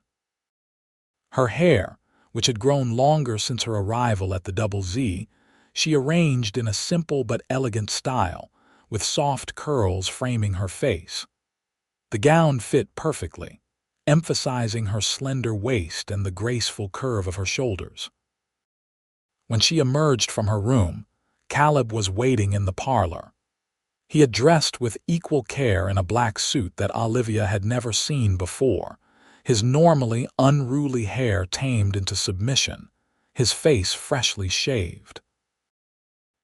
Her hair, which had grown longer since her arrival at the Double Z, she arranged in a simple but elegant style, with soft curls framing her face. The gown fit perfectly, emphasizing her slender waist and the graceful curve of her shoulders. When she emerged from her room, Caleb was waiting in the parlor. He had dressed with equal care in a black suit that Olivia had never seen before, his normally unruly hair tamed into submission, his face freshly shaved.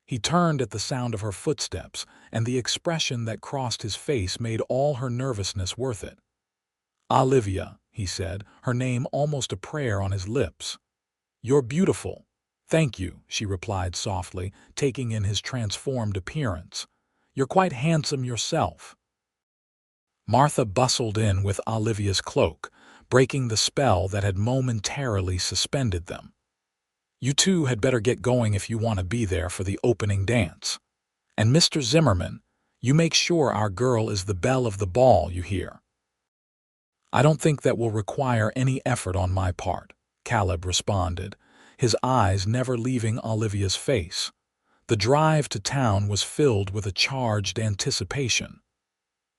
He turned at the sound of her footsteps, and the expression that crossed his face made all her nervousness worth it. "Olivia," he said, her name almost a prayer on his lips. "You're beautiful." "Thank you," she replied softly, taking in his transformed appearance. "You're quite handsome yourself." Martha bustled in with Olivia's cloak, breaking the spell that had momentarily suspended them. "You two had better get going if you want to be there for the opening dance. And Mr. Zimmerman, you make sure our girl is the belle of the ball, you hear." "I don't think that will require any effort on my part," Caleb responded, his eyes never leaving Olivia's face. The drive to town was filled with a charged anticipation.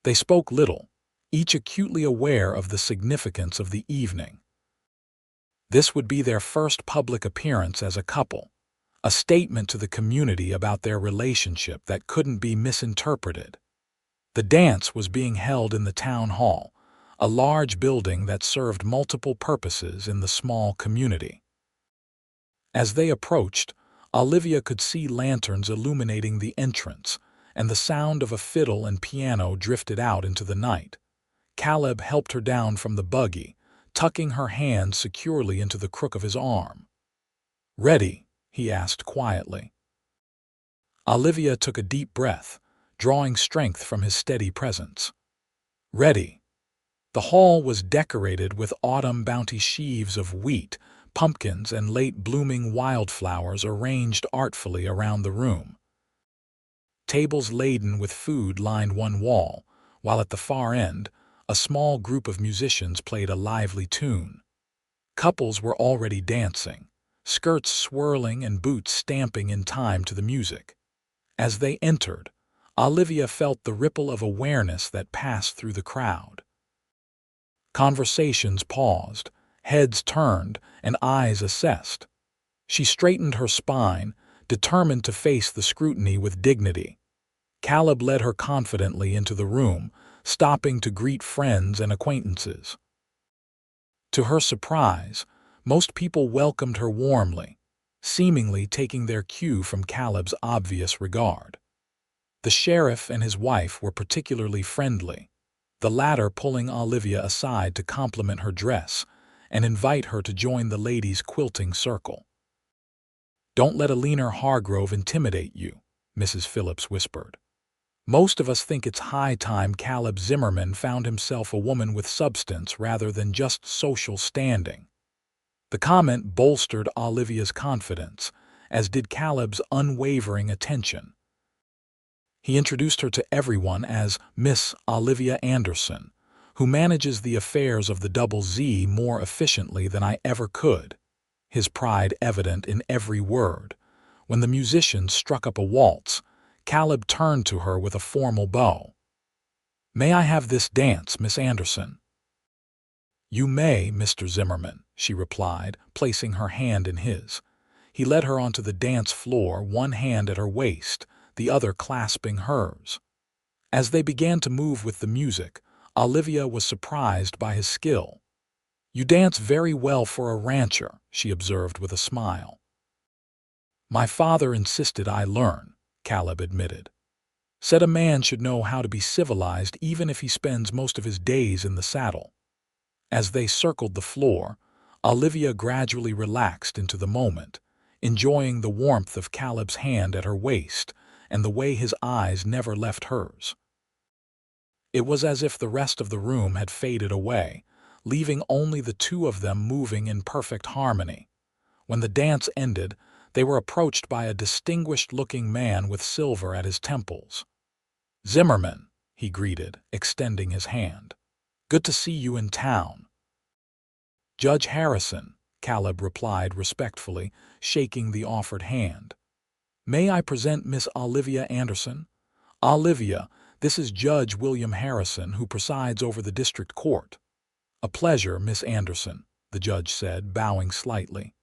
They spoke little, each acutely aware of the significance of the evening. This would be their first public appearance as a couple, a statement to the community about their relationship that couldn't be misinterpreted. The dance was being held in the town hall, a large building that served multiple purposes in the small community. As they approached, Olivia could see lanterns illuminating the entrance, and the sound of a fiddle and piano drifted out into the night. Caleb helped her down from the buggy, tucking her hand securely into the crook of his arm. "Ready?" he asked quietly. Olivia took a deep breath, drawing strength from his steady presence. "Ready." The hall was decorated with autumn bounty sheaves of wheat, pumpkins, and late-blooming wildflowers arranged artfully around the room. Tables laden with food lined one wall, while at the far end, a small group of musicians played a lively tune. Couples were already dancing, skirts swirling and boots stamping in time to the music. As they entered, Olivia felt the ripple of awareness that passed through the crowd. Conversations paused, heads turned, and eyes assessed. She straightened her spine, determined to face the scrutiny with dignity. Caleb led her confidently into the room, stopping to greet friends and acquaintances. To her surprise, most people welcomed her warmly, seemingly taking their cue from Caleb's obvious regard. The sheriff and his wife were particularly friendly, the latter pulling Olivia aside to compliment her dress and invite her to join the ladies' quilting circle. "Don't let a leaner Hargrove intimidate you," Mrs. Phillips whispered. "Most of us think it's high time Caleb Zimmerman found himself a woman with substance rather than just social standing." The comment bolstered Olivia's confidence, as did Caleb's unwavering attention. He introduced her to everyone as Miss Olivia Anderson, who manages the affairs of the Double Z more efficiently than I ever could, his pride evident in every word. When the musicians struck up a waltz, Caleb turned to her with a formal bow. "May I have this dance, Miss Anderson?" "You may, Mr. Zimmerman," she replied, placing her hand in his. He led her onto the dance floor, one hand at her waist, the other clasping hers. As they began to move with the music, Olivia was surprised by his skill. "You dance very well for a rancher," she observed with a smile. "My father insisted I learn," Caleb admitted. "Said a man should know how to be civilized even if he spends most of his days in the saddle." As they circled the floor, Olivia gradually relaxed into the moment, enjoying the warmth of Caleb's hand at her waist and the way his eyes never left hers. It was as if the rest of the room had faded away, leaving only the two of them moving in perfect harmony. When the dance ended, they were approached by a distinguished-looking man with silver at his temples. "Zimmerman," he greeted, extending his hand. "Good to see you in town." "Judge Harrison," Caleb replied respectfully, shaking the offered hand. "May I present Miss Olivia Anderson? Olivia, this is Judge William Harrison, who presides over the district court." "A pleasure, Miss Anderson," the judge said, bowing slightly.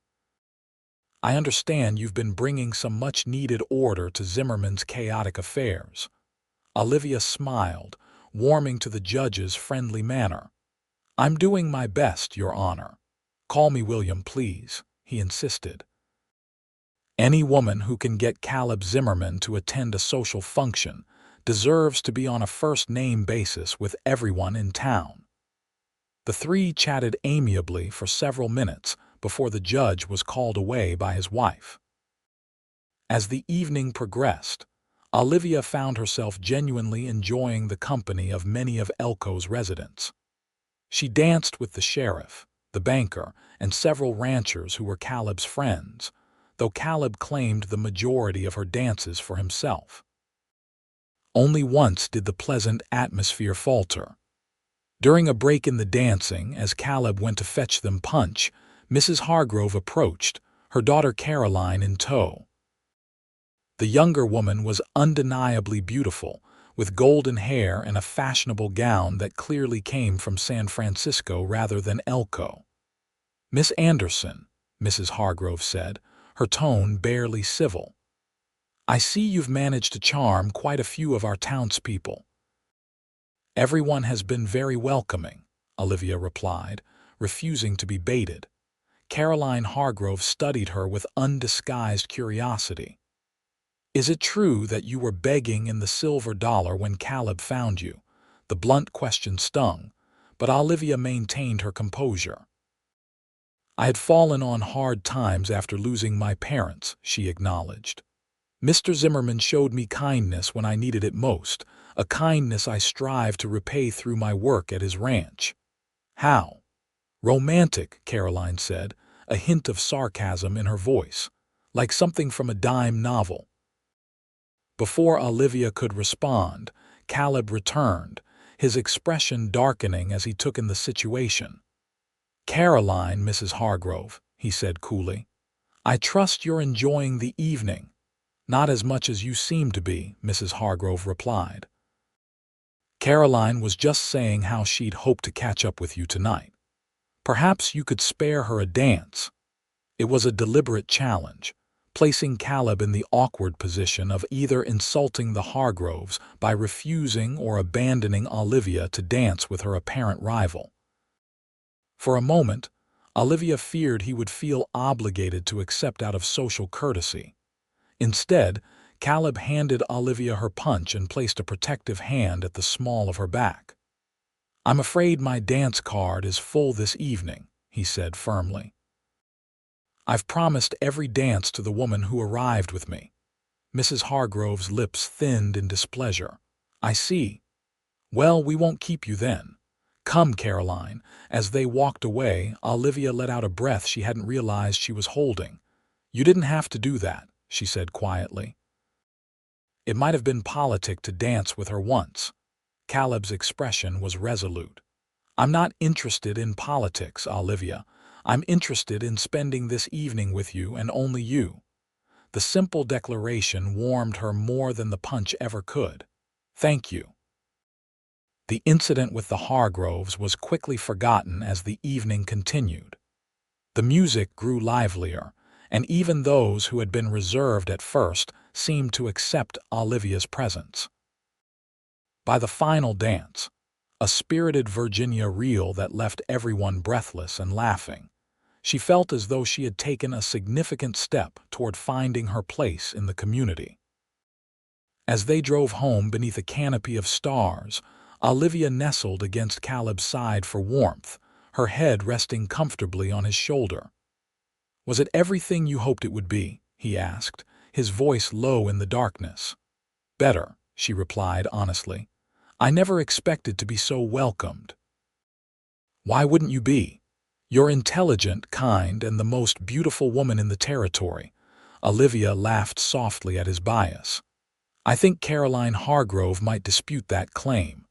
"I understand you've been bringing some much-needed order to Zimmerman's chaotic affairs." Olivia smiled, warming to the judge's friendly manner. "I'm doing my best, Your Honor. Call me William, please," he insisted. "Any woman who can get Caleb Zimmerman to attend a social function deserves to be on a first-name basis with everyone in town." The three chatted amiably for several minutes before the judge was called away by his wife. As the evening progressed, Olivia found herself genuinely enjoying the company of many of Elko's residents. She danced with the sheriff, the banker, and several ranchers who were Caleb's friends, though Caleb claimed the majority of her dances for himself. Only once did the pleasant atmosphere falter. During a break in the dancing, as Caleb went to fetch them punch, Mrs. Hargrove approached, her daughter Caroline in tow. The younger woman was undeniably beautiful, with golden hair and a fashionable gown that clearly came from San Francisco rather than Elko. "Miss Anderson," Mrs. Hargrove said, her tone barely civil. "I see you've managed to charm quite a few of our townspeople." "Everyone has been very welcoming," Olivia replied, refusing to be baited. Caroline Hargrove studied her with undisguised curiosity. "Is it true that you were begging in the silver dollar when Caleb found you?" The blunt question stung, but Olivia maintained her composure. "I had fallen on hard times after losing my parents," she acknowledged. "Mr. Zimmerman showed me kindness when I needed it most, a kindness I strive to repay through my work at his ranch." "How?" "Romantic," Caroline said, a hint of sarcasm in her voice, "like something from a dime novel." Before Olivia could respond, Caleb returned, his expression darkening as he took in the situation. "Caroline, Mrs. Hargrove," he said coolly, "I trust you're enjoying the evening." "Not as much as you seem to be," Mrs. Hargrove replied. "Caroline was just saying how she'd hoped to catch up with you tonight. Perhaps you could spare her a dance." It was a deliberate challenge, placing Caleb in the awkward position of either insulting the Hargroves by refusing or abandoning Olivia to dance with her apparent rival. For a moment, Olivia feared he would feel obligated to accept out of social courtesy. Instead, Caleb handed Olivia her punch and placed a protective hand at the small of her back. "I'm afraid my dance card is full this evening," he said firmly. "I've promised every dance to the woman who arrived with me." Mrs. Hargrove's lips thinned in displeasure. "I see. Well, we won't keep you then. Come, Caroline." As they walked away, Olivia let out a breath she hadn't realized she was holding. "You didn't have to do that," she said quietly. It might have been politic to dance with her once. Caleb's expression was resolute. "I'm not interested in politics, Olivia. I'm interested in spending this evening with you and only you." The simple declaration warmed her more than the punch ever could. "Thank you." The incident with the Hargroves was quickly forgotten as the evening continued. The music grew livelier, and even those who had been reserved at first seemed to accept Olivia's presence. By the final dance, a spirited Virginia reel that left everyone breathless and laughing, she felt as though she had taken a significant step toward finding her place in the community. As they drove home beneath a canopy of stars, Olivia nestled against Caleb's side for warmth, her head resting comfortably on his shoulder. "Was it everything you hoped it would be?" he asked, his voice low in the darkness. "Better," she replied honestly. "I never expected to be so welcomed." "Why wouldn't you be? You're intelligent, kind, and the most beautiful woman in the territory." Olivia laughed softly at his bias. "I think Caroline Hargrove might dispute that claim."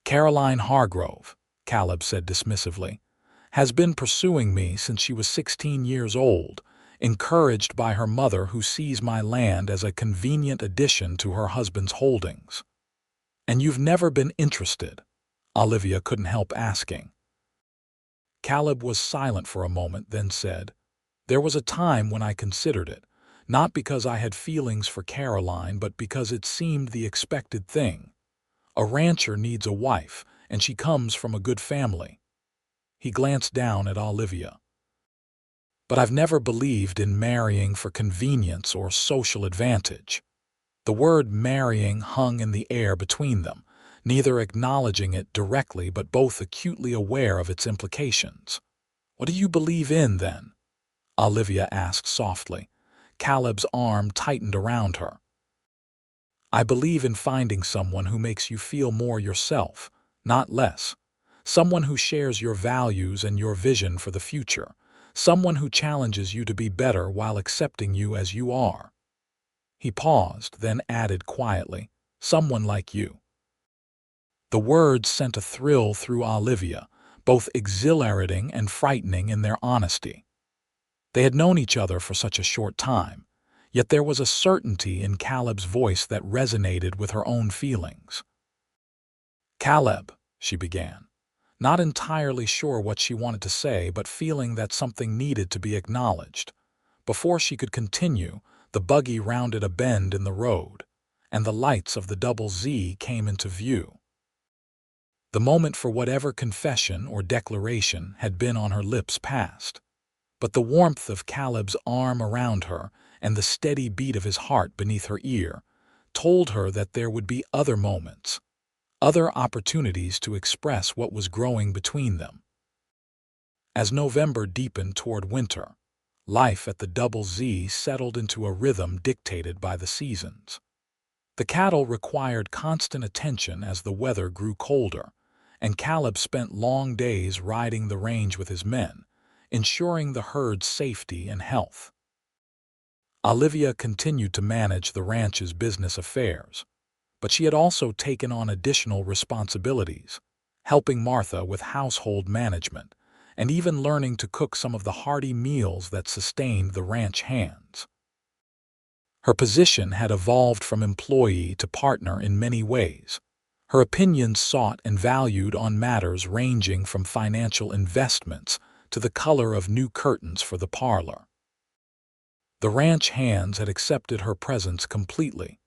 "Caroline Hargrove," Caleb said dismissively, "has been pursuing me since she was 16 years old, encouraged by her mother who sees my land as a convenient addition to her husband's holdings." "And you've never been interested?" Olivia couldn't help asking. Caleb was silent for a moment, then said, "There was a time when I considered it, not because I had feelings for Caroline, but because it seemed the expected thing. A rancher needs a wife, and she comes from a good family." He glanced down at Olivia. "But I've never believed in marrying for convenience or social advantage." The word marrying hung in the air between them, neither acknowledging it directly but both acutely aware of its implications. "What do you believe in, then?" Olivia asked softly. Caleb's arm tightened around her. "I believe in finding someone who makes you feel more yourself, not less. Someone who shares your values and your vision for the future. Someone who challenges you to be better while accepting you as you are." He paused, then added quietly, "Someone like you." The words sent a thrill through Olivia, both exhilarating and frightening in their honesty. They had known each other for such a short time, yet there was a certainty in Caleb's voice that resonated with her own feelings. "Caleb," she began, not entirely sure what she wanted to say but feeling that something needed to be acknowledged. Before she could continue, the buggy rounded a bend in the road, and the lights of the Double Z came into view. The moment for whatever confession or declaration had been on her lips passed, but the warmth of Caleb's arm around her and the steady beat of his heart beneath her ear told her that there would be other moments, other opportunities to express what was growing between them. As November deepened toward winter, life at the Double Z settled into a rhythm dictated by the seasons. The cattle required constant attention as the weather grew colder, and Caleb spent long days riding the range with his men, ensuring the herd's safety and health. Olivia continued to manage the ranch's business affairs, but she had also taken on additional responsibilities, helping Martha with household management, and even learning to cook some of the hearty meals that sustained the ranch hands. Her position had evolved from employee to partner in many ways, her opinions sought and valued on matters ranging from financial investments to the color of new curtains for the parlor. The ranch hands had accepted her presence completely,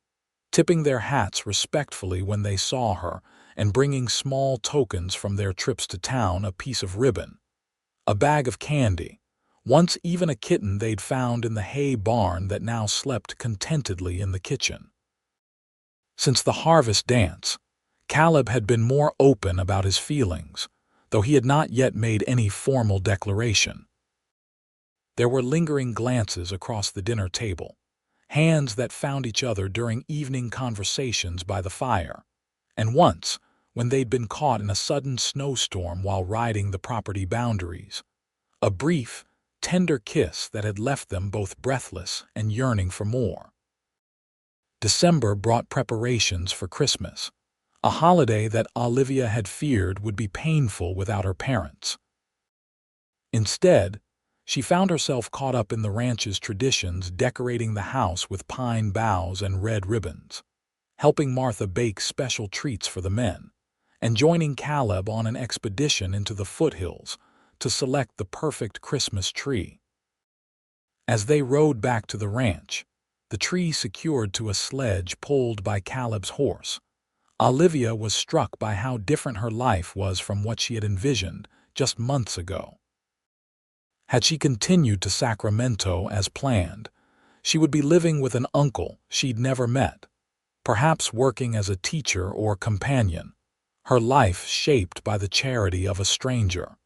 tipping their hats respectfully when they saw her and bringing small tokens from their trips to town, a piece of ribbon, a bag of candy, once even a kitten they'd found in the hay barn that now slept contentedly in the kitchen. Since the harvest dance, Caleb had been more open about his feelings, though he had not yet made any formal declaration. There were lingering glances across the dinner table, hands that found each other during evening conversations by the fire, and once, when they'd been caught in a sudden snowstorm while riding the property boundaries, a brief, tender kiss that had left them both breathless and yearning for more. December brought preparations for Christmas, a holiday that Olivia had feared would be painful without her parents. Instead, she found herself caught up in the ranch's traditions, decorating the house with pine boughs and red ribbons, helping Martha bake special treats for the men, and joining Caleb on an expedition into the foothills to select the perfect Christmas tree. As they rode back to the ranch, the tree secured to a sledge pulled by Caleb's horse, Olivia was struck by how different her life was from what she had envisioned just months ago. Had she continued to Sacramento as planned, she would be living with an uncle she'd never met, perhaps working as a teacher or companion, her life shaped by the charity of a stranger.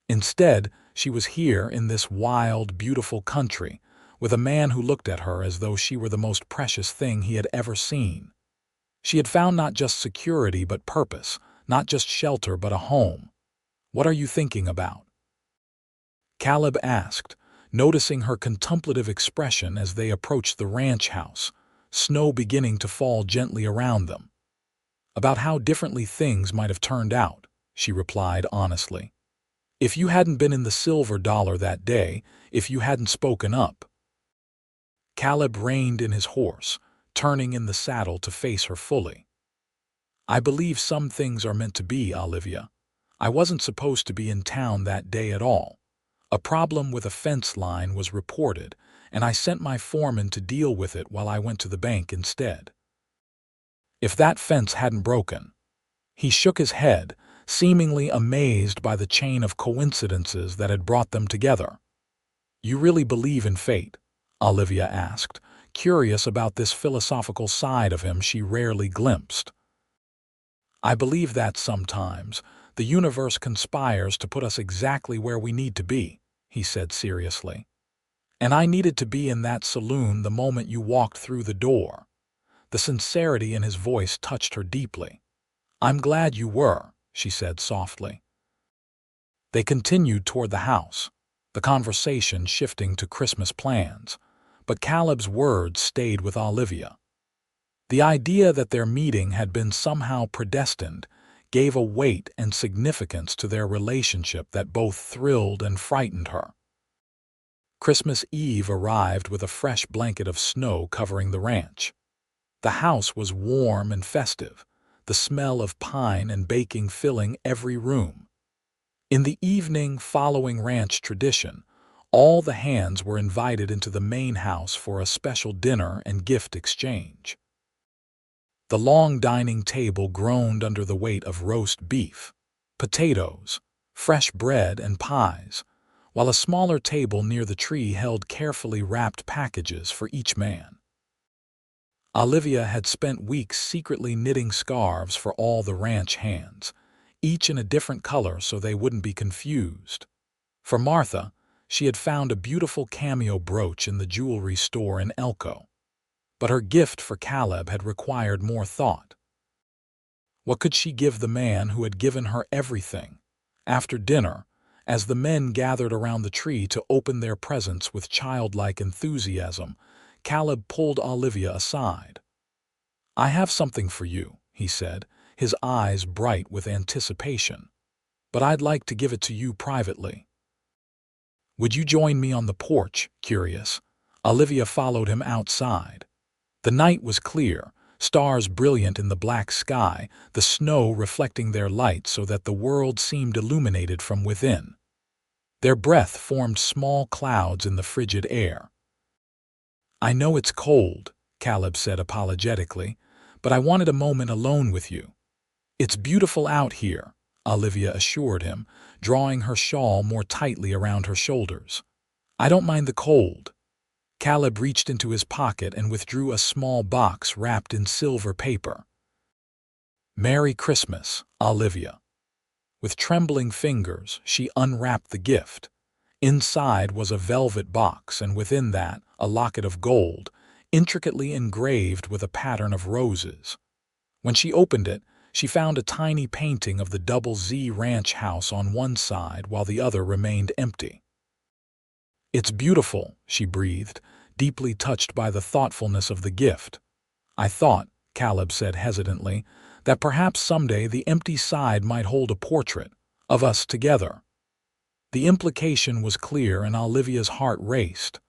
Instead, she was here in this wild, beautiful country, with a man who looked at her as though she were the most precious thing he had ever seen. She had found not just security but purpose, not just shelter but a home. "What are you thinking about?" Caleb asked, noticing her contemplative expression as they approached the ranch house, snow beginning to fall gently around them. "About how differently things might have turned out," she replied honestly. "If you hadn't been in the Silver Dollar that day, if you hadn't spoken up." Caleb reined in his horse, turning in the saddle to face her fully. "I believe some things are meant to be, Olivia. I wasn't supposed to be in town that day at all. A problem with a fence line was reported, and I sent my foreman to deal with it while I went to the bank instead." If that fence hadn't broken. He shook his head, seemingly amazed by the chain of coincidences that had brought them together. "You really believe in fate?" Olivia asked, curious about this philosophical side of him she rarely glimpsed. "I believe that sometimes the universe conspires to put us exactly where we need to be," he said seriously. "And I needed to be in that saloon the moment you walked through the door." The sincerity in his voice touched her deeply. "I'm glad you were," she said softly. They continued toward the house, the conversation shifting to Christmas plans, but Caleb's words stayed with Olivia. The idea that their meeting had been somehow predestined gave a weight and significance to their relationship that both thrilled and frightened her. Christmas Eve arrived with a fresh blanket of snow covering the ranch. The house was warm and festive, the smell of pine and baking filling every room. In the evening following ranch tradition, all the hands were invited into the main house for a special dinner and gift exchange. The long dining table groaned under the weight of roast beef, potatoes, fresh bread, and pies, while a smaller table near the tree held carefully wrapped packages for each man. Olivia had spent weeks secretly knitting scarves for all the ranch hands, each in a different color so they wouldn't be confused. For Martha, she had found a beautiful cameo brooch in the jewelry store in Elko. But her gift for Caleb had required more thought. What could she give the man who had given her everything? After dinner, as the men gathered around the tree to open their presents with childlike enthusiasm, Caleb pulled Olivia aside. "I have something for you," he said, his eyes bright with anticipation. "But I'd like to give it to you privately." "Would you join me on the porch?" Curious, Olivia followed him outside. The night was clear, stars brilliant in the black sky, the snow reflecting their light so that the world seemed illuminated from within. Their breath formed small clouds in the frigid air, "I know it's cold," Caleb said apologetically, "but I wanted a moment alone with you." "It's beautiful out here," Olivia assured him, drawing her shawl more tightly around her shoulders. "I don't mind the cold." Caleb reached into his pocket and withdrew a small box wrapped in silver paper. "Merry Christmas, Olivia." With trembling fingers, she unwrapped the gift. Inside was a velvet box, and within that, a locket of gold, intricately engraved with a pattern of roses. When she opened it, she found a tiny painting of the Double Z ranch house on one side while the other remained empty. "It's beautiful," she breathed, deeply touched by the thoughtfulness of the gift. "I thought," Caleb said hesitantly, "that perhaps someday the empty side might hold a portrait of us together." The implication was clear and Olivia's heart raced.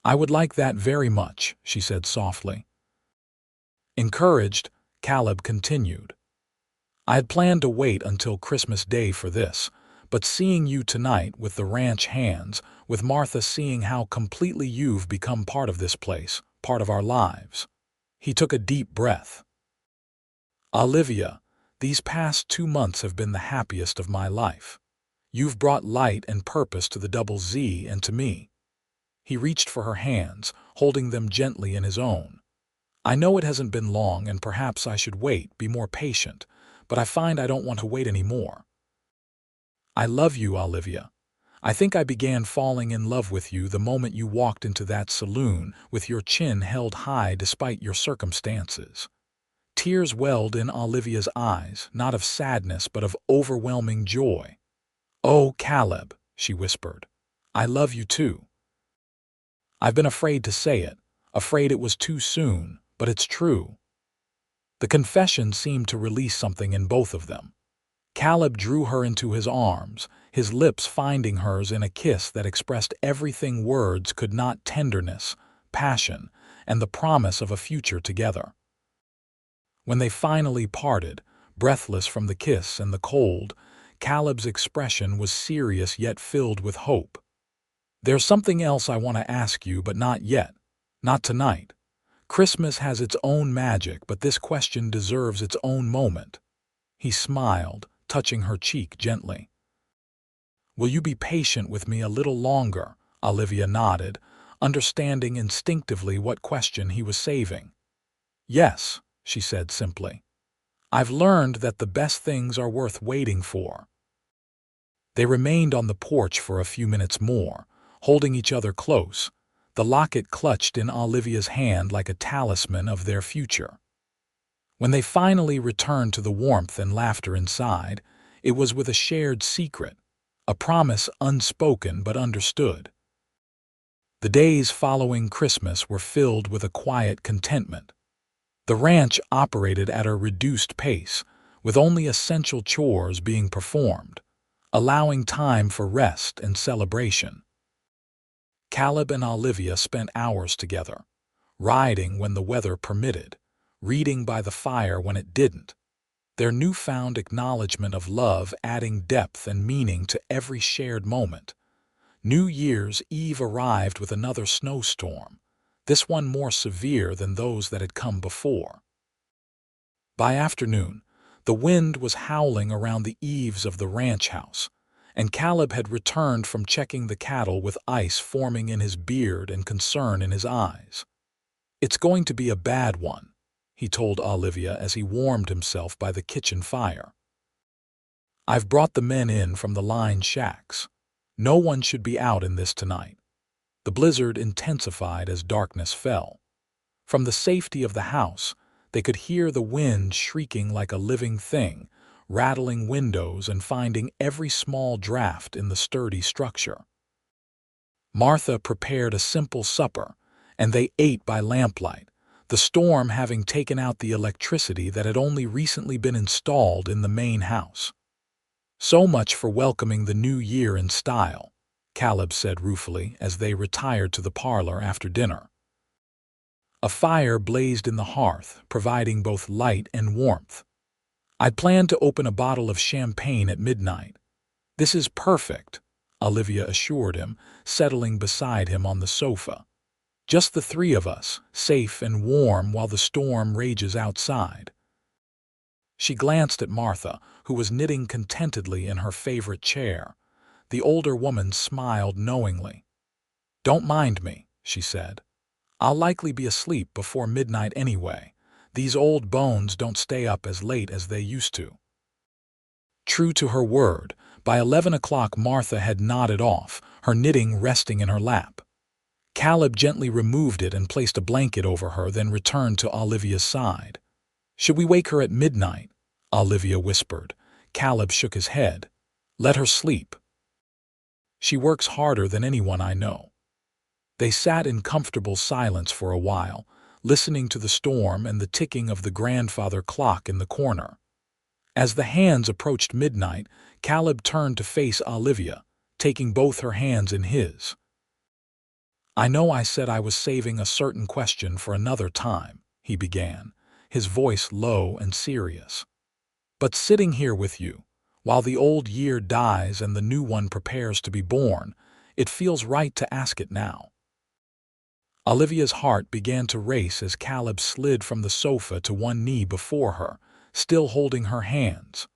"I would like that very much," she said softly. Encouraged, Caleb continued. "I had planned to wait until Christmas Day for this, but seeing you tonight with the ranch hands, with Martha seeing how completely you've become part of this place, part of our lives." He took a deep breath. "Olivia, these past 2 months have been the happiest of my life. You've brought light and purpose to the Double Z and to me." He reached for her hands, holding them gently in his own. "I know it hasn't been long and perhaps I should wait, be more patient, but I find I don't want to wait anymore. I love you, Olivia. I think I began falling in love with you the moment you walked into that saloon with your chin held high despite your circumstances." Tears welled in Olivia's eyes, not of sadness but of overwhelming joy. "Oh, Caleb," she whispered, "I love you too. I've been afraid to say it, afraid it was too soon, but it's true." The confession seemed to release something in both of them. Caleb drew her into his arms, his lips finding hers in a kiss that expressed everything words could not: tenderness, passion, and the promise of a future together. When they finally parted, breathless from the kiss and the cold, Caleb's expression was serious yet filled with hope. "There's something else I want to ask you, but not yet. Not tonight. Christmas has its own magic, but this question deserves its own moment." He smiled, touching her cheek gently. "Will you be patient with me a little longer?" Olivia nodded, understanding instinctively what question he was saving. "Yes," she said simply. "I've learned that the best things are worth waiting for." They remained on the porch for a few minutes more, holding each other close, the locket clutched in Olivia's hand like a talisman of their future. When they finally returned to the warmth and laughter inside, it was with a shared secret, a promise unspoken but understood. The days following Christmas were filled with a quiet contentment. The ranch operated at a reduced pace, with only essential chores being performed, allowing time for rest and celebration. Caleb and Olivia spent hours together, riding when the weather permitted, reading by the fire when it didn't, their newfound acknowledgement of love adding depth and meaning to every shared moment. New Year's Eve arrived with another snowstorm, this one more severe than those that had come before. By afternoon, the wind was howling around the eaves of the ranch house, and Caleb had returned from checking the cattle with ice forming in his beard and concern in his eyes. "It's going to be a bad one," he told Olivia as he warmed himself by the kitchen fire. "I've brought the men in from the line shacks. No one should be out in this tonight." The blizzard intensified as darkness fell. From the safety of the house, they could hear the wind shrieking like a living thing, rattling windows and finding every small draft in the sturdy structure. Martha prepared a simple supper, and they ate by lamplight, the storm having taken out the electricity that had only recently been installed in the main house. "So much for welcoming the new year in style," Caleb said ruefully as they retired to the parlor after dinner. A fire blazed in the hearth, providing both light and warmth. "I'd planned to open a bottle of champagne at midnight." "This is perfect," Olivia assured him, settling beside him on the sofa. Just the three of us, safe and warm while the storm rages outside. She glanced at Martha, who was knitting contentedly in her favorite chair. The older woman smiled knowingly. "Don't mind me," she said. "I'll likely be asleep before midnight anyway. These old bones don't stay up as late as they used to." True to her word, by 11 o'clock Martha had nodded off, her knitting resting in her lap. Caleb gently removed it and placed a blanket over her, then returned to Olivia's side. "Should we wake her at midnight?" Olivia whispered. Caleb shook his head. "Let her sleep. She works harder than anyone I know." They sat in comfortable silence for a while, listening to the storm and the ticking of the grandfather clock in the corner. As the hands approached midnight, Caleb turned to face Olivia, taking both her hands in his. "I know I said I was saving a certain question for another time," he began, his voice low and serious. "But sitting here with you, while the old year dies and the new one prepares to be born, it feels right to ask it now." Olivia's heart began to race as Caleb slid from the sofa to one knee before her, still holding her hands.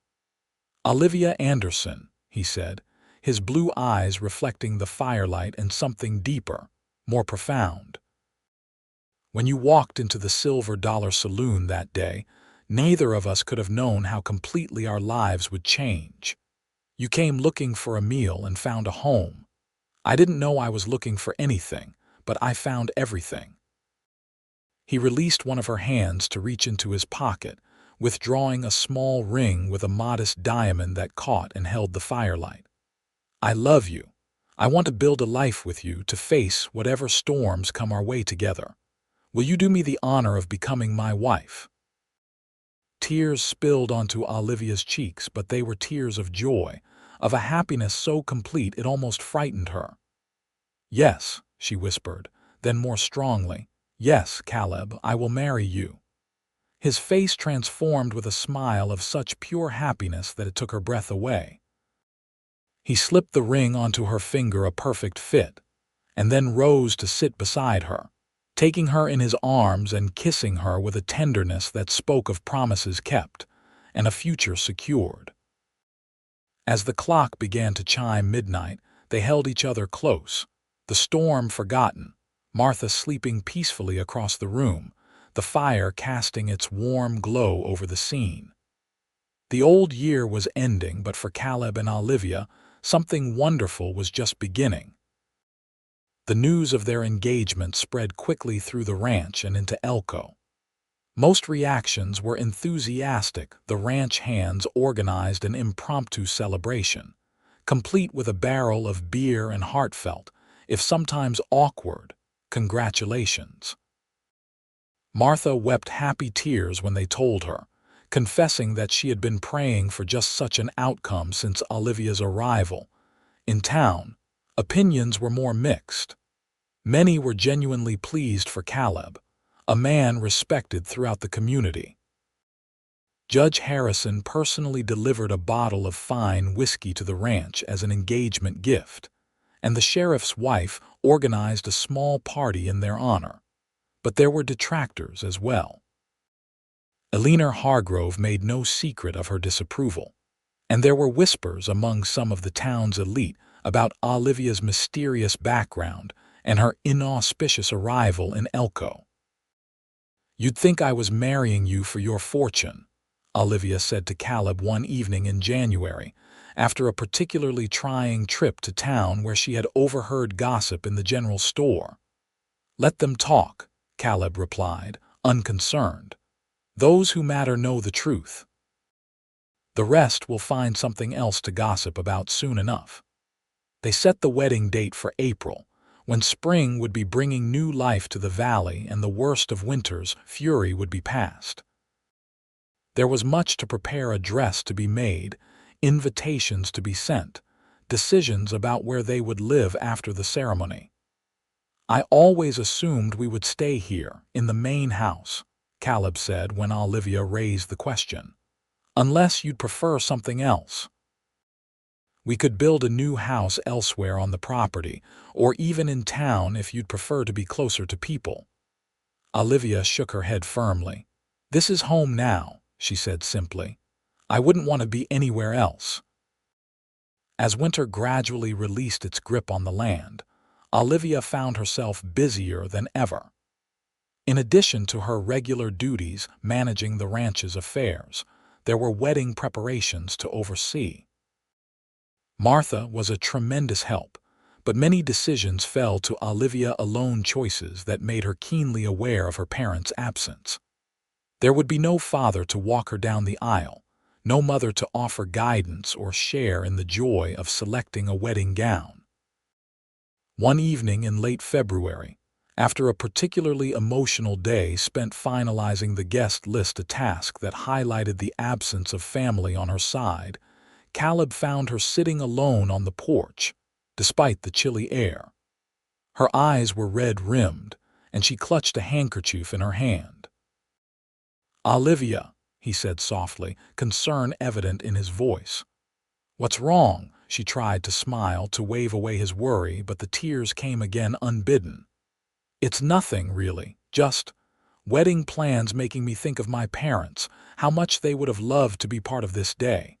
"Olivia Anderson," he said, his blue eyes reflecting the firelight and something deeper, more profound. "When you walked into the Silver Dollar Saloon that day, neither of us could have known how completely our lives would change. You came looking for a meal and found a home. I didn't know I was looking for anything, but I found everything." He released one of her hands to reach into his pocket, withdrawing a small ring with a modest diamond that caught and held the firelight. "I love you. I want to build a life with you, to face whatever storms come our way together. Will you do me the honor of becoming my wife?" Tears spilled onto Olivia's cheeks, but they were tears of joy, of a happiness so complete it almost frightened her. "Yes," she whispered, then more strongly, "Yes, Caleb, I will marry you." His face transformed with a smile of such pure happiness that it took her breath away. He slipped the ring onto her finger, a perfect fit, and then rose to sit beside her, taking her in his arms and kissing her with a tenderness that spoke of promises kept and a future secured. As the clock began to chime midnight, they held each other close, the storm forgotten, Martha sleeping peacefully across the room, the fire casting its warm glow over the scene. The old year was ending, but for Caleb and Olivia, something wonderful was just beginning. The news of their engagement spread quickly through the ranch and into Elko. Most reactions were enthusiastic. The ranch hands organized an impromptu celebration, complete with a barrel of beer and heartfelt, if sometimes awkward, congratulations. Martha wept happy tears when they told her, confessing that she had been praying for just such an outcome since Olivia's arrival. In town, opinions were more mixed. Many were genuinely pleased for Caleb, a man respected throughout the community. Judge Harrison personally delivered a bottle of fine whiskey to the ranch as an engagement gift, and the sheriff's wife organized a small party in their honor. But there were detractors as well. Eleanor Hargrove made no secret of her disapproval, and there were whispers among some of the town's elite about Olivia's mysterious background and her inauspicious arrival in Elko. "You'd think I was marrying you for your fortune," Olivia said to Caleb one evening in January, after a particularly trying trip to town where she had overheard gossip in the general store. "Let them talk," Caleb replied, unconcerned. "Those who matter know the truth. The rest will find something else to gossip about soon enough." They set the wedding date for April, when spring would be bringing new life to the valley and the worst of winter's fury would be past. There was much to prepare, a dress to be made, invitations to be sent, decisions about where they would live after the ceremony. "I always assumed we would stay here, in the main house," Caleb said when Olivia raised the question. "Unless you'd prefer something else." We could build a new house elsewhere on the property, or even in town if you'd prefer to be closer to people." Olivia shook her head firmly. "This is home now," she said simply. "I wouldn't want to be anywhere else." As winter gradually released its grip on the land, Olivia found herself busier than ever. In addition to her regular duties managing the ranch's affairs, there were wedding preparations to oversee. Martha was a tremendous help, but many decisions fell to Olivia alone, choices that made her keenly aware of her parents' absence. There would be no father to walk her down the aisle, no mother to offer guidance or share in the joy of selecting a wedding gown. One evening in late February, after a particularly emotional day spent finalizing the guest list, a task that highlighted the absence of family on her side, Caleb found her sitting alone on the porch, despite the chilly air. Her eyes were red-rimmed, and she clutched a handkerchief in her hand. "Olivia," he said softly, concern evident in his voice. "What's wrong?" She tried to smile, to wave away his worry, but the tears came again unbidden. "It's nothing, really, just wedding plans making me think of my parents, how much they would have loved to be part of this day."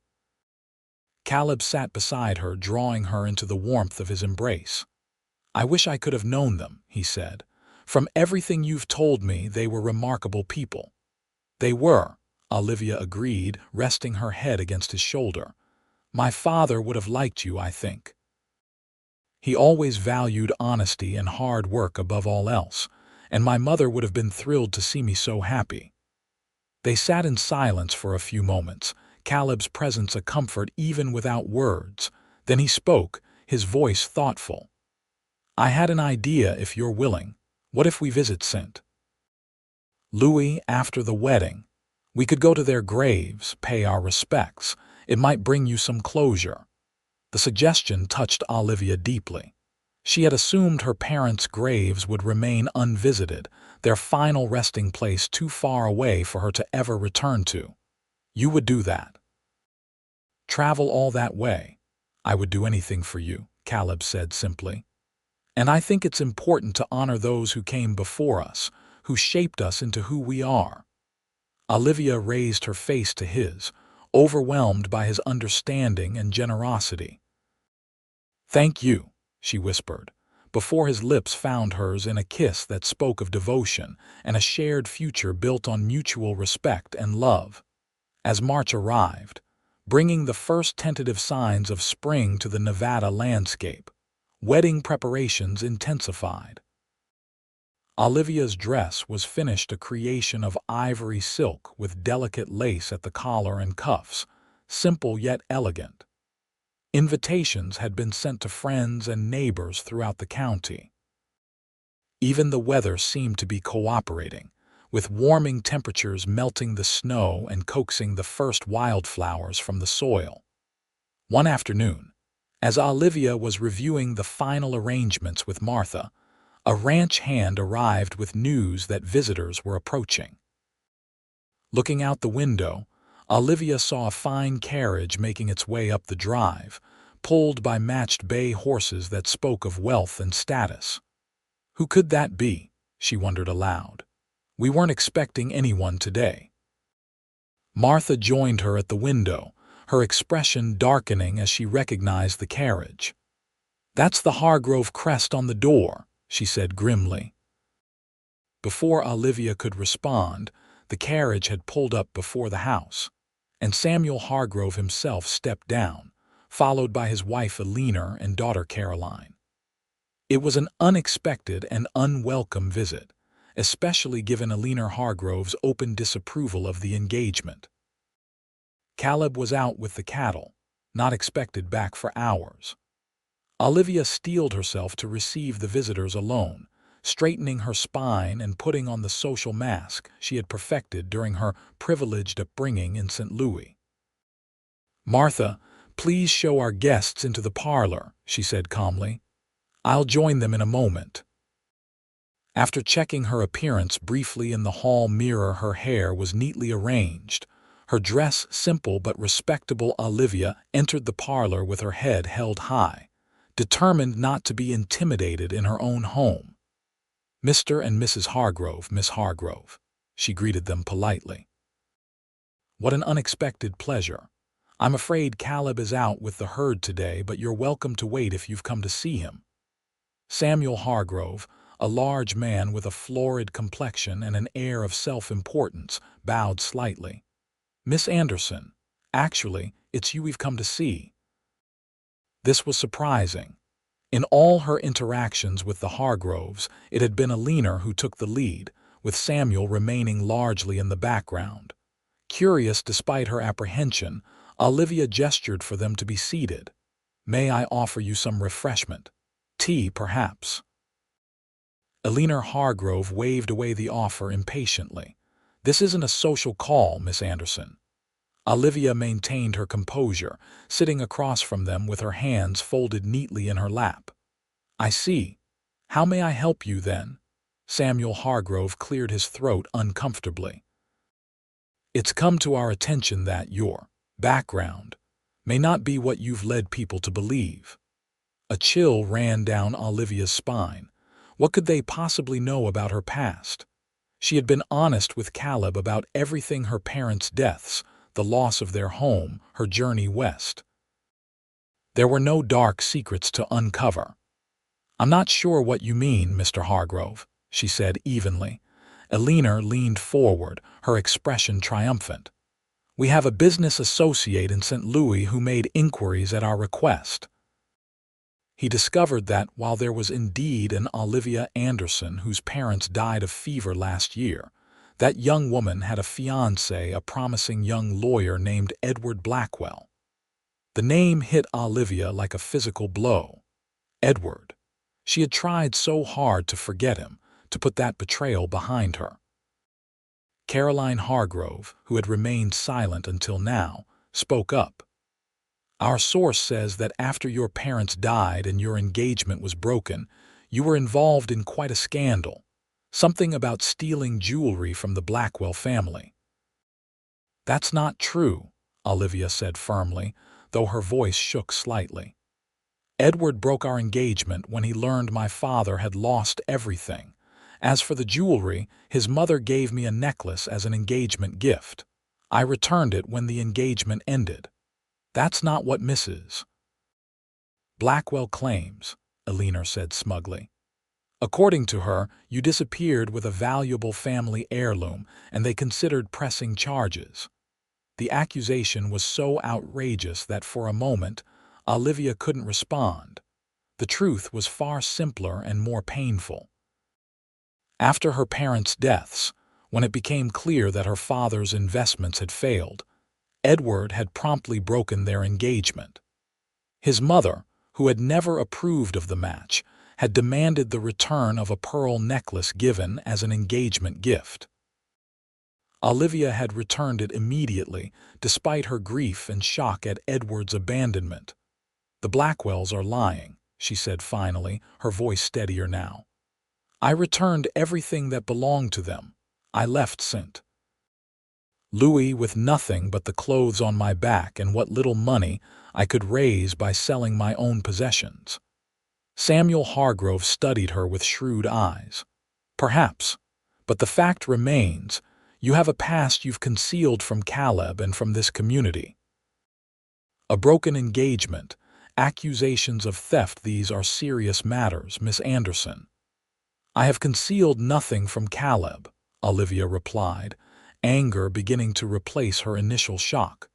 Caleb sat beside her, drawing her into the warmth of his embrace. "I wish I could have known them," he said. "From everything you've told me, they were remarkable people." "They were," Olivia agreed, resting her head against his shoulder. "My father would have liked you, I think. He always valued honesty and hard work above all else, and my mother would have been thrilled to see me so happy." They sat in silence for a few moments, Caleb's presence a comfort even without words. Then he spoke, his voice thoughtful. "I had an idea, if you're willing. What if we visit St. Louis after the wedding? We could go to their graves, pay our respects. It might bring you some closure." The suggestion touched Olivia deeply. She had assumed her parents' graves would remain unvisited, their final resting place too far away for her to ever return to. "You would do that? Travel all that way?" "I would do anything for you," Caleb said simply. "And I think it's important to honor those who came before us, who shaped us into who we are." Olivia raised her face to his, overwhelmed by his understanding and generosity. "Thank you," she whispered, before his lips found hers in a kiss that spoke of devotion and a shared future built on mutual respect and love. As March arrived, bringing the first tentative signs of spring to the Nevada landscape, wedding preparations intensified. Olivia's dress was finished, a creation of ivory silk with delicate lace at the collar and cuffs, simple yet elegant. Invitations had been sent to friends and neighbors throughout the county. Even the weather seemed to be cooperating, with warming temperatures melting the snow and coaxing the first wildflowers from the soil. One afternoon, as Olivia was reviewing the final arrangements with Martha, a ranch hand arrived with news that visitors were approaching. Looking out the window, Olivia saw a fine carriage making its way up the drive, pulled by matched bay horses that spoke of wealth and status. Who could that be? She wondered aloud. We weren't expecting anyone today. Martha joined her at the window, her expression darkening as she recognized the carriage. "That's the Hargrove crest on the door," she said grimly. Before Olivia could respond, the carriage had pulled up before the house, and Samuel Hargrove himself stepped down, followed by his wife Eleanor and daughter Caroline. It was an unexpected and unwelcome visit, especially given Eleanor Hargrove's open disapproval of the engagement. Caleb was out with the cattle, not expected back for hours. Olivia steeled herself to receive the visitors alone, straightening her spine and putting on the social mask she had perfected during her privileged upbringing in St. Louis. "Martha, please show our guests into the parlor," she said calmly. "I'll join them in a moment." After checking her appearance briefly in the hall mirror, her hair was neatly arranged, Her dress simple but respectable, Olivia entered the parlor with her head held high, determined not to be intimidated in her own home. "Mr. and Mrs. Hargrove, Miss Hargrove," she greeted them politely. "What an unexpected pleasure. I'm afraid Caleb is out with the herd today, but you're welcome to wait if you've come to see him." Samuel Hargrove, a large man with a florid complexion and an air of self-importance, bowed slightly. "Miss Anderson, actually, it's you we've come to see." This was surprising. In all her interactions with the Hargroves, it had been Elena who took the lead, with Samuel remaining largely in the background. Curious despite her apprehension, Olivia gestured for them to be seated. "May I offer you some refreshment? Tea, perhaps?" Elena Hargrove waved away the offer impatiently. "This isn't a social call, Miss Anderson." Olivia maintained her composure, sitting across from them with her hands folded neatly in her lap. "I see. How may I help you, then?" Samuel Hargrove cleared his throat uncomfortably. "It's come to our attention that your background may not be what you've led people to believe." A chill ran down Olivia's spine. What could they possibly know about her past? She had been honest with Caleb about everything: her parents' deaths, the loss of their home, her journey west. There were no dark secrets to uncover. "I'm not sure what you mean, Mr. Hargrove," she said evenly. Elena leaned forward, her expression triumphant. "We have a business associate in St. Louis who made inquiries at our request. He discovered that, while there was indeed an Olivia Anderson whose parents died of fever last year, that young woman had a fiancé, a promising young lawyer named Edward Blackwell." The name hit Olivia like a physical blow. Edward. She had tried so hard to forget him, to put that betrayal behind her. Caroline Hargrove, who had remained silent until now, spoke up. "Our source says that after your parents died and your engagement was broken, you were involved in quite a scandal. Something about stealing jewelry from the Blackwell family." "That's not true," Olivia said firmly, though her voice shook slightly. "Edward broke our engagement when he learned my father had lost everything. As for the jewelry, his mother gave me a necklace as an engagement gift. I returned it when the engagement ended. That's not what Mrs. Blackwell claims," Elena said smugly. "According to her, you disappeared with a valuable family heirloom, and they considered pressing charges." The accusation was so outrageous that for a moment, Olivia couldn't respond. The truth was far simpler and more painful. After her parents' deaths, when it became clear that her father's investments had failed, Edward had promptly broken their engagement. His mother, who had never approved of the match, had demanded the return of a pearl necklace given as an engagement gift. Olivia had returned it immediately, despite her grief and shock at Edward's abandonment. "The Blackwells are lying," she said finally, her voice steadier now. "I returned everything that belonged to them. I left St. Louis with nothing but the clothes on my back and what little money I could raise by selling my own possessions." Samuel Hargrove studied her with shrewd eyes. "Perhaps, but the fact remains, you have a past you've concealed from Caleb and from this community. A broken engagement, accusations of theft, these are serious matters, Miss Anderson." "I have concealed nothing from Caleb," Olivia replied, anger beginning to replace her initial shock.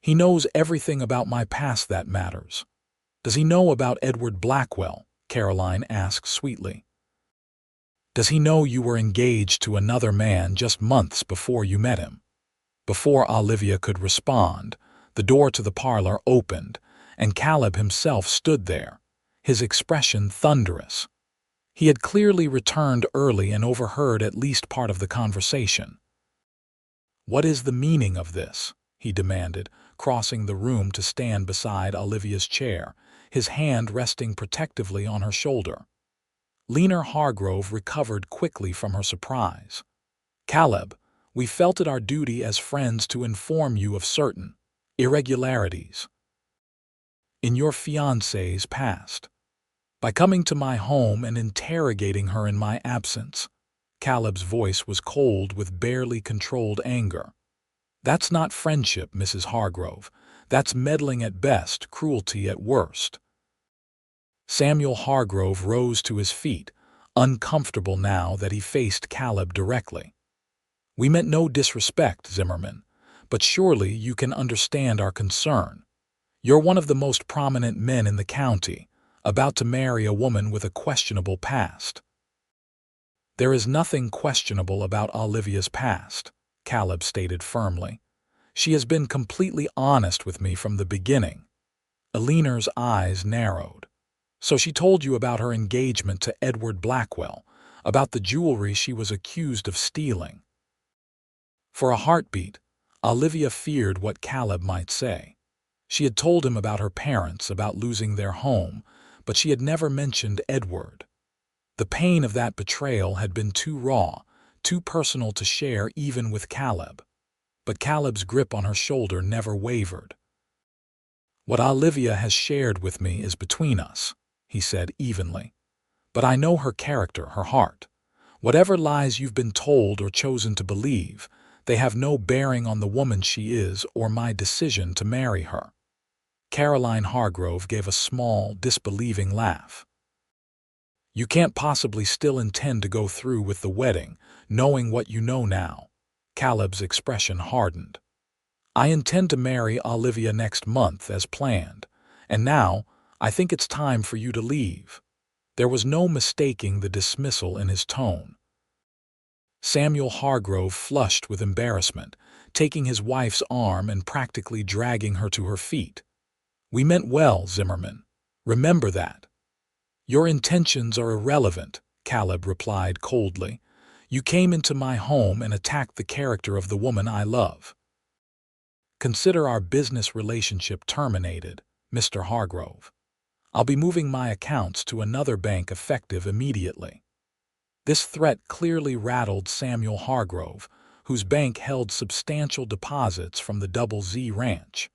"He knows everything about my past that matters." "Does he know about Edward Blackwell?" Caroline asked sweetly. "Does he know you were engaged to another man just months before you met him?" Before Olivia could respond, the door to the parlor opened, and Caleb himself stood there, his expression thunderous. He had clearly returned early and overheard at least part of the conversation. "What is the meaning of this?" he demanded, crossing the room to stand beside Olivia's chair, his hand resting protectively on her shoulder. Elena Hargrove recovered quickly from her surprise. "Caleb, We felt it our duty as friends to inform you of certain irregularities in your fiancée's past. By coming to my home and interrogating her in my absence, Caleb's voice was cold with barely controlled anger. That's not friendship, Mrs. Hargrove. That's meddling at best, cruelty at worst. Samuel Hargrove rose to his feet, uncomfortable now that he faced Caleb directly. We meant no disrespect, Zimmerman, but surely you can understand our concern. You're one of the most prominent men in the county, about to marry a woman with a questionable past. There is nothing questionable about Olivia's past, Caleb stated firmly. She has been completely honest with me from the beginning. Eleanor's eyes narrowed. So she told you about her engagement to Edward Blackwell, about the jewelry she was accused of stealing. For a heartbeat, Olivia feared what Caleb might say. She had told him about her parents, about losing their home, but she had never mentioned Edward. The pain of that betrayal had been too raw, too personal to share even with Caleb. But Caleb's grip on her shoulder never wavered. What Olivia has shared with me is between us, he said evenly. But I know her character, her heart. Whatever lies you've been told or chosen to believe, they have no bearing on the woman she is or my decision to marry her. Caroline Hargrove gave a small, disbelieving laugh. You can't possibly still intend to go through with the wedding, knowing what you know now. Caleb's expression hardened. I intend to marry Olivia next month as planned, and now I think it's time for you to leave. There was no mistaking the dismissal in his tone. Samuel Hargrove flushed with embarrassment, taking his wife's arm and practically dragging her to her feet. We meant well, Zimmerman. Remember that. Your intentions are irrelevant, Caleb replied coldly. You came into my home and attacked the character of the woman I love. Consider our business relationship terminated, Mr. Hargrove. I'll be moving my accounts to another bank effective immediately. This threat clearly rattled Samuel Hargrove, whose bank held substantial deposits from the Double Z Ranch.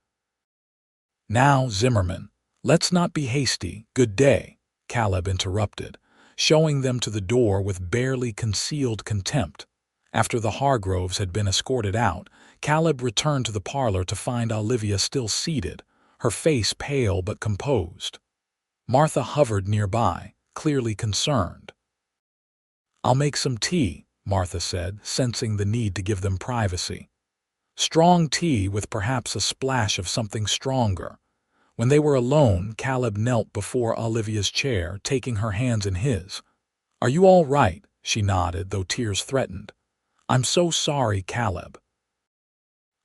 Now, Zimmerman, let's not be hasty. Good day, Caleb interrupted, showing them to the door with barely concealed contempt. After the Hargroves had been escorted out, Caleb returned to the parlor to find Olivia still seated, her face pale but composed. Martha hovered nearby, clearly concerned. I'll make some tea, Martha said, sensing the need to give them privacy. Strong tea with perhaps a splash of something stronger. When they were alone, Caleb knelt before Olivia's chair, taking her hands in his. Are you all right? She nodded, though tears threatened. I'm so sorry, Caleb.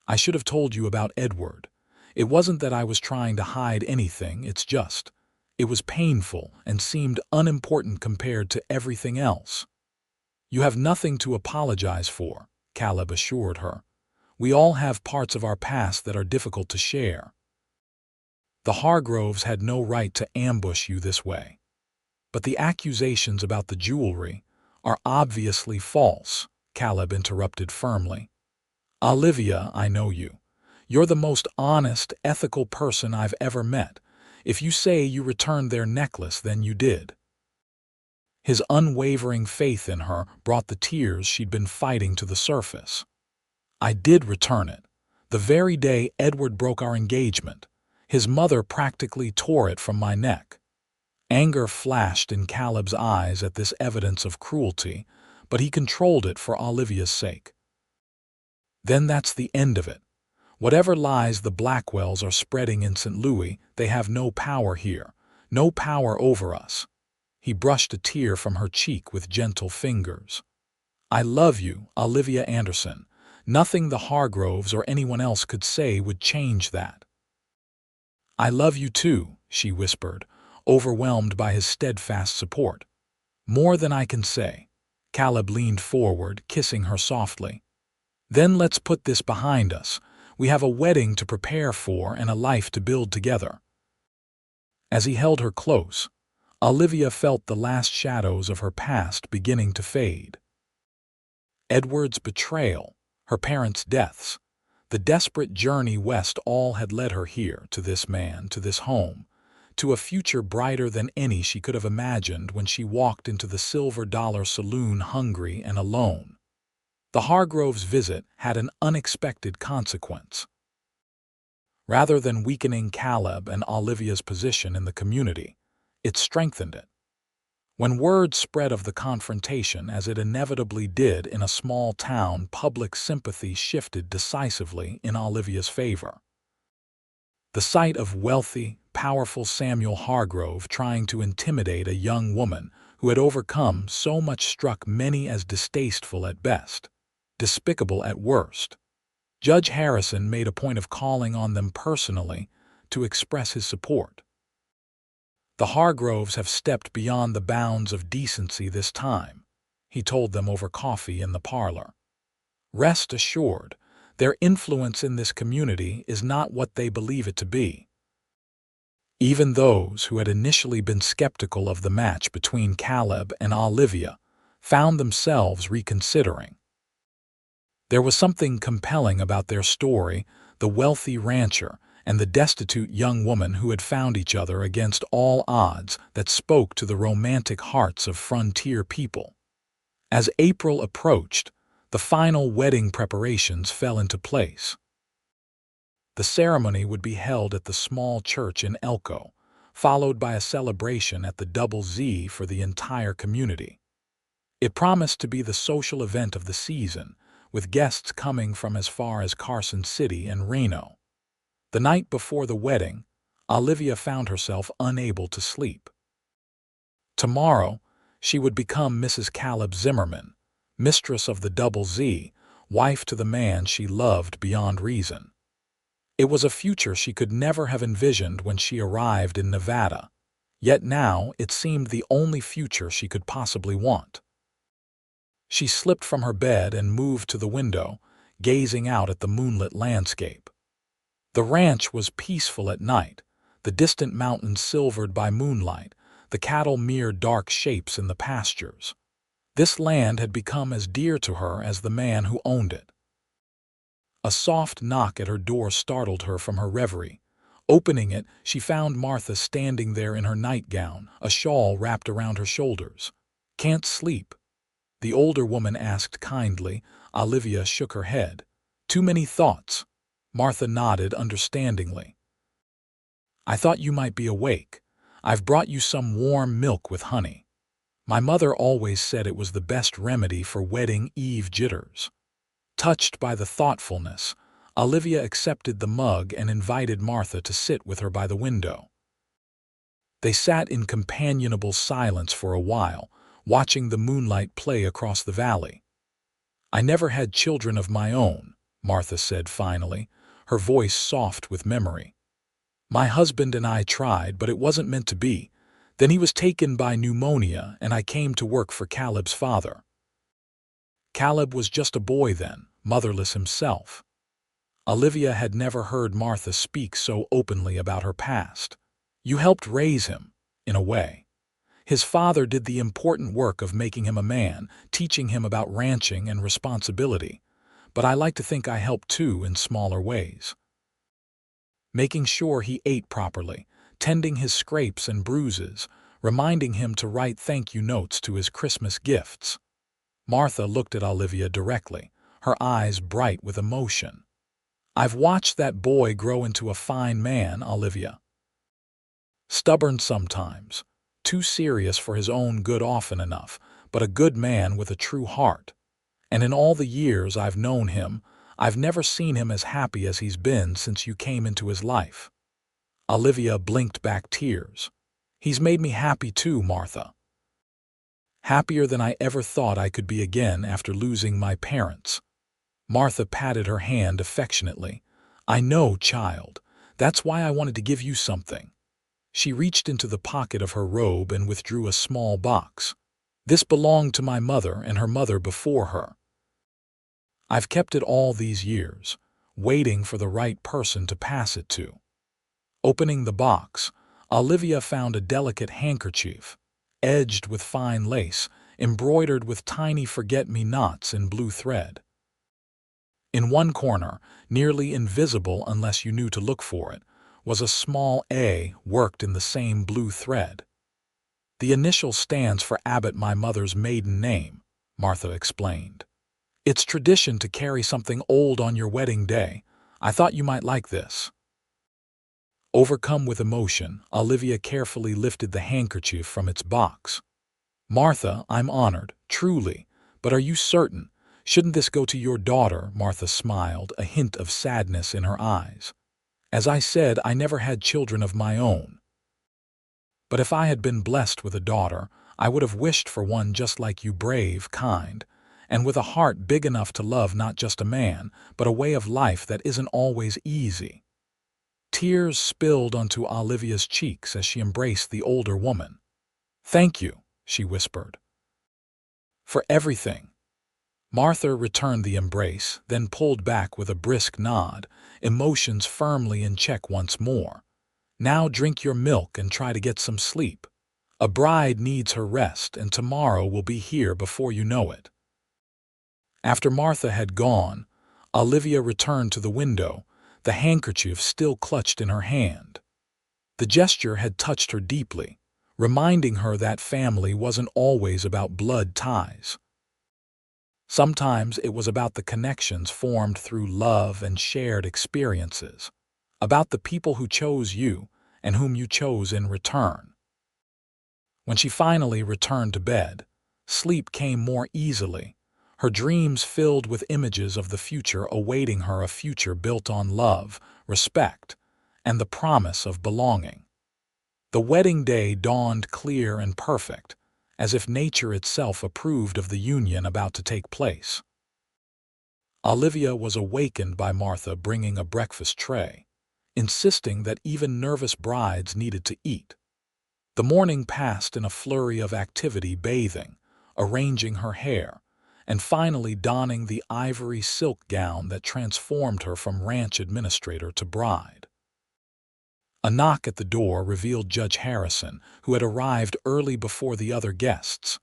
I should have told you about Edward. It wasn't that I was trying to hide anything, it was painful and seemed unimportant compared to everything else. You have nothing to apologize for, Caleb assured her. We all have parts of our past that are difficult to share. The Hargroves had no right to ambush you this way. But the accusations about the jewelry are obviously false, Caleb interrupted firmly. Olivia, I know you. You're the most honest, ethical person I've ever met. If you say you returned their necklace, then you did. His unwavering faith in her brought the tears she'd been fighting to the surface. I did return it. The very day Edward broke our engagement, his mother practically tore it from my neck. Anger flashed in Caleb's eyes at this evidence of cruelty, but he controlled it for Olivia's sake. Then that's the end of it. Whatever lies the Blackwells are spreading in St. Louis, they have no power here, no power over us. He brushed a tear from her cheek with gentle fingers. I love you, Olivia Anderson. Nothing the Hargroves or anyone else could say would change that. I love you too, she whispered, overwhelmed by his steadfast support. More than I can say. Caleb leaned forward, kissing her softly. Then let's put this behind us. We have a wedding to prepare for and a life to build together. As he held her close, Olivia felt the last shadows of her past beginning to fade. Edward's betrayal, her parents' deaths, the desperate journey west, all had led her here, to this man, to this home, to a future brighter than any she could have imagined when she walked into the Silver Dollar Saloon hungry and alone. The Hargroves' visit had an unexpected consequence. Rather than weakening Caleb and Olivia's position in the community, it strengthened it. When word spread of the confrontation, as it inevitably did in a small town, public sympathy shifted decisively in Olivia's favor. The sight of wealthy, powerful Samuel Hargrove trying to intimidate a young woman who had overcome so much struck many as distasteful at best, despicable at worst. Judge Harrison made a point of calling on them personally to express his support. "The Hargroves have stepped beyond the bounds of decency this time," he told them over coffee in the parlor. "Rest assured, their influence in this community is not what they believe it to be." Even those who had initially been skeptical of the match between Caleb and Olivia found themselves reconsidering. There was something compelling about their story, the wealthy rancher and the destitute young woman who had found each other against all odds, that spoke to the romantic hearts of frontier people. As April approached, the final wedding preparations fell into place. The ceremony would be held at the small church in Elko, followed by a celebration at the Double Z for the entire community. It promised to be the social event of the season, with guests coming from as far as Carson City and Reno. The night before the wedding, Olivia found herself unable to sleep. Tomorrow, she would become Mrs. Caleb Zimmerman, mistress of the Double Z, wife to the man she loved beyond reason. It was a future she could never have envisioned when she arrived in Nevada, yet now it seemed the only future she could possibly want. She slipped from her bed and moved to the window, gazing out at the moonlit landscape. The ranch was peaceful at night, the distant mountains silvered by moonlight, the cattle mere dark shapes in the pastures. This land had become as dear to her as the man who owned it. A soft knock at her door startled her from her reverie. Opening it, she found Martha standing there in her nightgown, a shawl wrapped around her shoulders. "Can't sleep?" the older woman asked kindly. Olivia shook her head. "Too many thoughts." Martha nodded understandingly. "I thought you might be awake. I've brought you some warm milk with honey. My mother always said it was the best remedy for wedding eve jitters." Touched by the thoughtfulness, Olivia accepted the mug and invited Martha to sit with her by the window. They sat in companionable silence for a while, watching the moonlight play across the valley. "I never had children of my own," Martha said finally, her voice soft with memory. "My husband and I tried, but it wasn't meant to be. Then he was taken by pneumonia, and I came to work for Caleb's father." Caleb was just a boy then, motherless himself. Olivia had never heard Martha speak so openly about her past. "You helped raise him, in a way. His father did the important work of making him a man, teaching him about ranching and responsibility. But I like to think I helped too in smaller ways. Making sure he ate properly, tending his scrapes and bruises, reminding him to write thank you notes to his Christmas gifts." Martha looked at Olivia directly, her eyes bright with emotion. "I've watched that boy grow into a fine man, Olivia. Stubborn sometimes, too serious for his own good often enough, but a good man with a true heart. And in all the years I've known him, I've never seen him as happy as he's been since you came into his life." Olivia blinked back tears. "He's made me happy too, Martha. Happier than I ever thought I could be again after losing my parents." Martha patted her hand affectionately. "I know, child. That's why I wanted to give you something." She reached into the pocket of her robe and withdrew a small box. "This belonged to my mother and her mother before her. I've kept it all these years, waiting for the right person to pass it to." Opening the box, Olivia found a delicate handkerchief, edged with fine lace, embroidered with tiny forget-me-nots in blue thread. In one corner, nearly invisible unless you knew to look for it, was a small A worked in the same blue thread. "The initial stands for Abbott, my mother's maiden name," Martha explained. "It's tradition to carry something old on your wedding day. I thought you might like this." Overcome with emotion, Olivia carefully lifted the handkerchief from its box. "Martha, I'm honored, truly. But are you certain? Shouldn't this go to your daughter?" Martha smiled, a hint of sadness in her eyes. "As I said, I never had children of my own. But if I had been blessed with a daughter, I would have wished for one just like you, brave, kind, and with a heart big enough to love not just a man, but a way of life that isn't always easy." Tears spilled onto Olivia's cheeks as she embraced the older woman. "Thank you," she whispered, "for everything." Martha returned the embrace, then pulled back with a brisk nod, emotions firmly in check once more. "Now drink your milk and try to get some sleep. A bride needs her rest, and tomorrow will be here before you know it." After Martha had gone, Olivia returned to the window, the handkerchief still clutched in her hand. The gesture had touched her deeply, reminding her that family wasn't always about blood ties. Sometimes it was about the connections formed through love and shared experiences, about the people who chose you and whom you chose in return. When she finally returned to bed, sleep came more easily, her dreams filled with images of the future awaiting her, a future built on love, respect, and the promise of belonging. The wedding day dawned clear and perfect, as if nature itself approved of the union about to take place. Olivia was awakened by Martha bringing a breakfast tray, insisting that even nervous brides needed to eat. The morning passed in a flurry of activity, bathing, arranging her hair, and finally donning the ivory silk gown that transformed her from ranch administrator to bride. A knock at the door revealed Judge Harrison, who had arrived early before the other guests.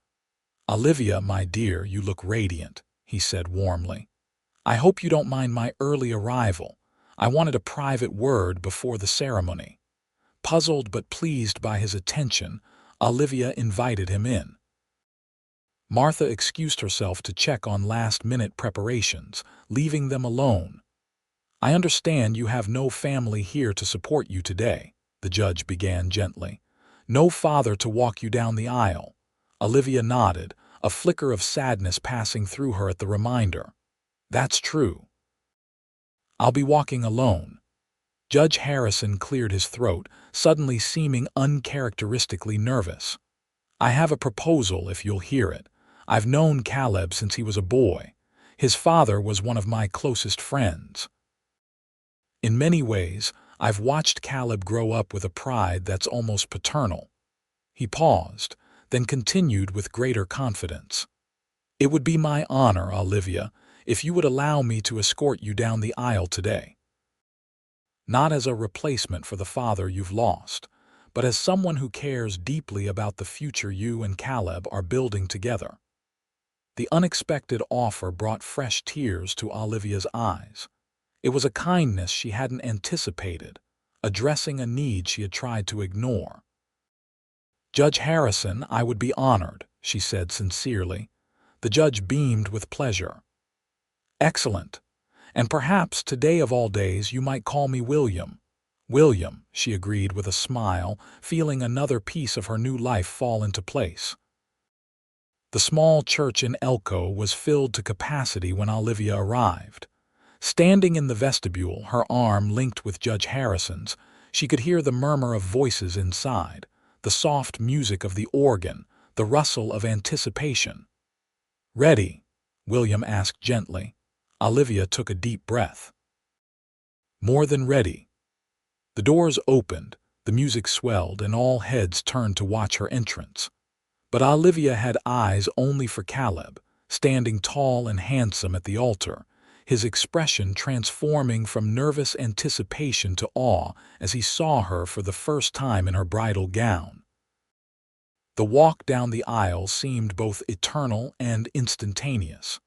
"Olivia, my dear, you look radiant," he said warmly. "I hope you don't mind my early arrival. I wanted a private word before the ceremony." Puzzled but pleased by his attention, Olivia invited him in. Martha excused herself to check on last-minute preparations, leaving them alone. "I understand you have no family here to support you today," the judge began gently. "No father to walk you down the aisle." Olivia nodded, a flicker of sadness passing through her at the reminder. "That's true. I'll be walking alone." Judge Harrison cleared his throat, suddenly seeming uncharacteristically nervous. "I have a proposal, if you'll hear it. I've known Caleb since he was a boy. His father was one of my closest friends. In many ways, I've watched Caleb grow up with a pride that's almost paternal." He paused, then continued with greater confidence. "It would be my honor, Olivia, if you would allow me to escort you down the aisle today. Not as a replacement for the father you've lost, but as someone who cares deeply about the future you and Caleb are building together." The unexpected offer brought fresh tears to Olivia's eyes. It was a kindness she hadn't anticipated, addressing a need she had tried to ignore. "Judge Harrison, I would be honored," she said sincerely. The judge beamed with pleasure. "Excellent. And perhaps today of all days you might call me William." "William," she agreed with a smile, feeling another piece of her new life fall into place. The small church in Elko was filled to capacity when Olivia arrived. Standing in the vestibule, her arm linked with Judge Harrison's, she could hear the murmur of voices inside, the soft music of the organ, the rustle of anticipation. "Ready?" William asked gently. Olivia took a deep breath. "More than ready." The doors opened, the music swelled, and all heads turned to watch her entrance. But Olivia had eyes only for Caleb, standing tall and handsome at the altar, his expression transforming from nervous anticipation to awe as he saw her for the first time in her bridal gown. The walk down the aisle seemed both eternal and instantaneous.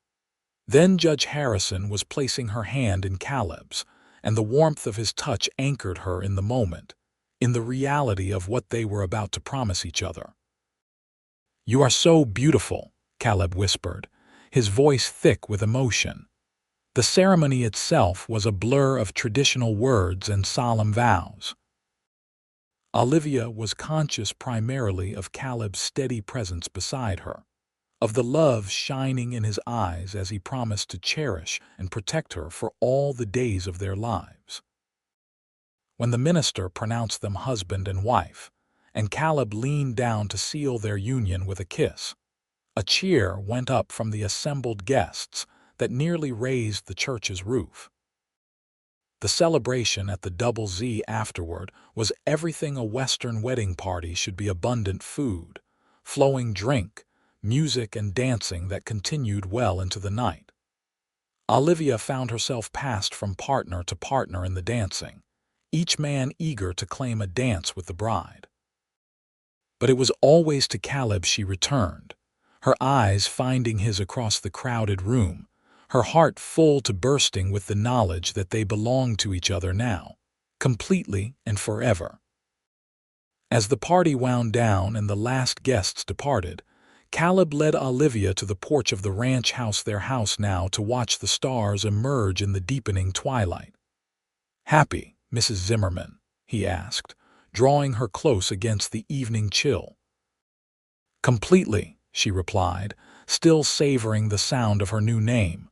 Then Judge Harrison was placing her hand in Caleb's, and the warmth of his touch anchored her in the moment, in the reality of what they were about to promise each other. "You are so beautiful," Caleb whispered, his voice thick with emotion. The ceremony itself was a blur of traditional words and solemn vows. Olivia was conscious primarily of Caleb's steady presence beside her, of the love shining in his eyes as he promised to cherish and protect her for all the days of their lives. When the minister pronounced them husband and wife, and Caleb leaned down to seal their union with a kiss, a cheer went up from the assembled guests that nearly raised the church's roof. The celebration at the Double Z afterward was everything a Western wedding party should be: abundant food, flowing drink, music and dancing that continued well into the night. Olivia found herself passed from partner to partner in the dancing, each man eager to claim a dance with the bride. But it was always to Caleb she returned, her eyes finding his across the crowded room, her heart full to bursting with the knowledge that they belonged to each other now, completely and forever. As the party wound down and the last guests departed, Caleb led Olivia to the porch of the ranch house, their house now, to watch the stars emerge in the deepening twilight. "Happy, Mrs. Zimmerman?" he asked, drawing her close against the evening chill. "Completely," she replied, still savoring the sound of her new name.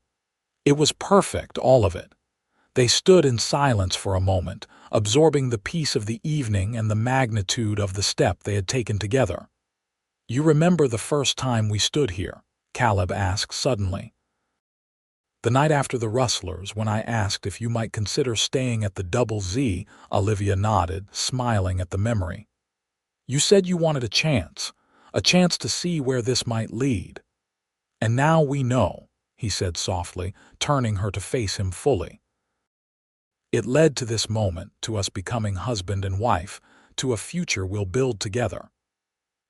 It was perfect, all of it. They stood in silence for a moment, absorbing the peace of the evening and the magnitude of the step they had taken together. "You remember the first time we stood here?" Caleb asked suddenly. "The night after the Rustlers, when I asked if you might consider staying at the Double Z," Olivia nodded, smiling at the memory. "You said you wanted a chance to see where this might lead. And now we know," he said softly, turning her to face him fully. "It led to this moment, to us becoming husband and wife, to a future we'll build together."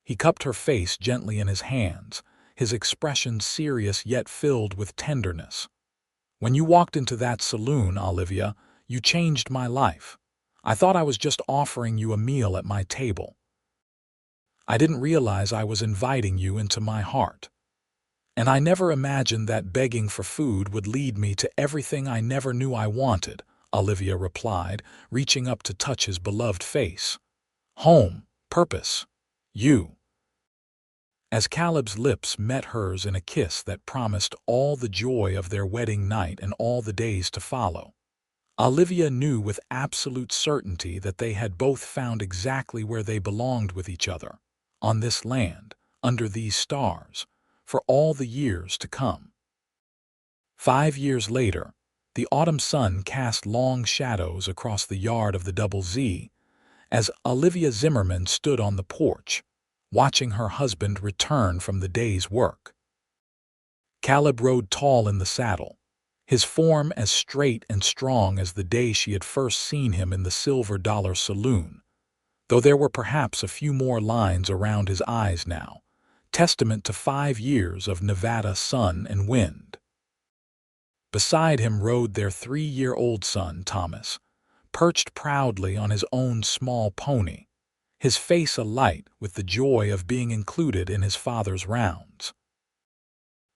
He cupped her face gently in his hands, his expression serious yet filled with tenderness. "When you walked into that saloon, Olivia, you changed my life. I thought I was just offering you a meal at my table. I didn't realize I was inviting you into my heart. And I never imagined that begging for food would lead me to everything I never knew I wanted," Olivia replied, reaching up to touch his beloved face. "Home, purpose, you." As Caleb's lips met hers in a kiss that promised all the joy of their wedding night and all the days to follow, Olivia knew with absolute certainty that they had both found exactly where they belonged with each other, on this land, under these stars, for all the years to come. 5 years later, the autumn sun cast long shadows across the yard of the Double Z as Olivia Zimmerman stood on the porch, watching her husband return from the day's work. Caleb rode tall in the saddle, his form as straight and strong as the day she had first seen him in the Silver Dollar Saloon, though there were perhaps a few more lines around his eyes now, testament to 5 years of Nevada sun and wind. Beside him rode their 3-year-old son, Thomas, perched proudly on his own small pony, his face alight with the joy of being included in his father's rounds.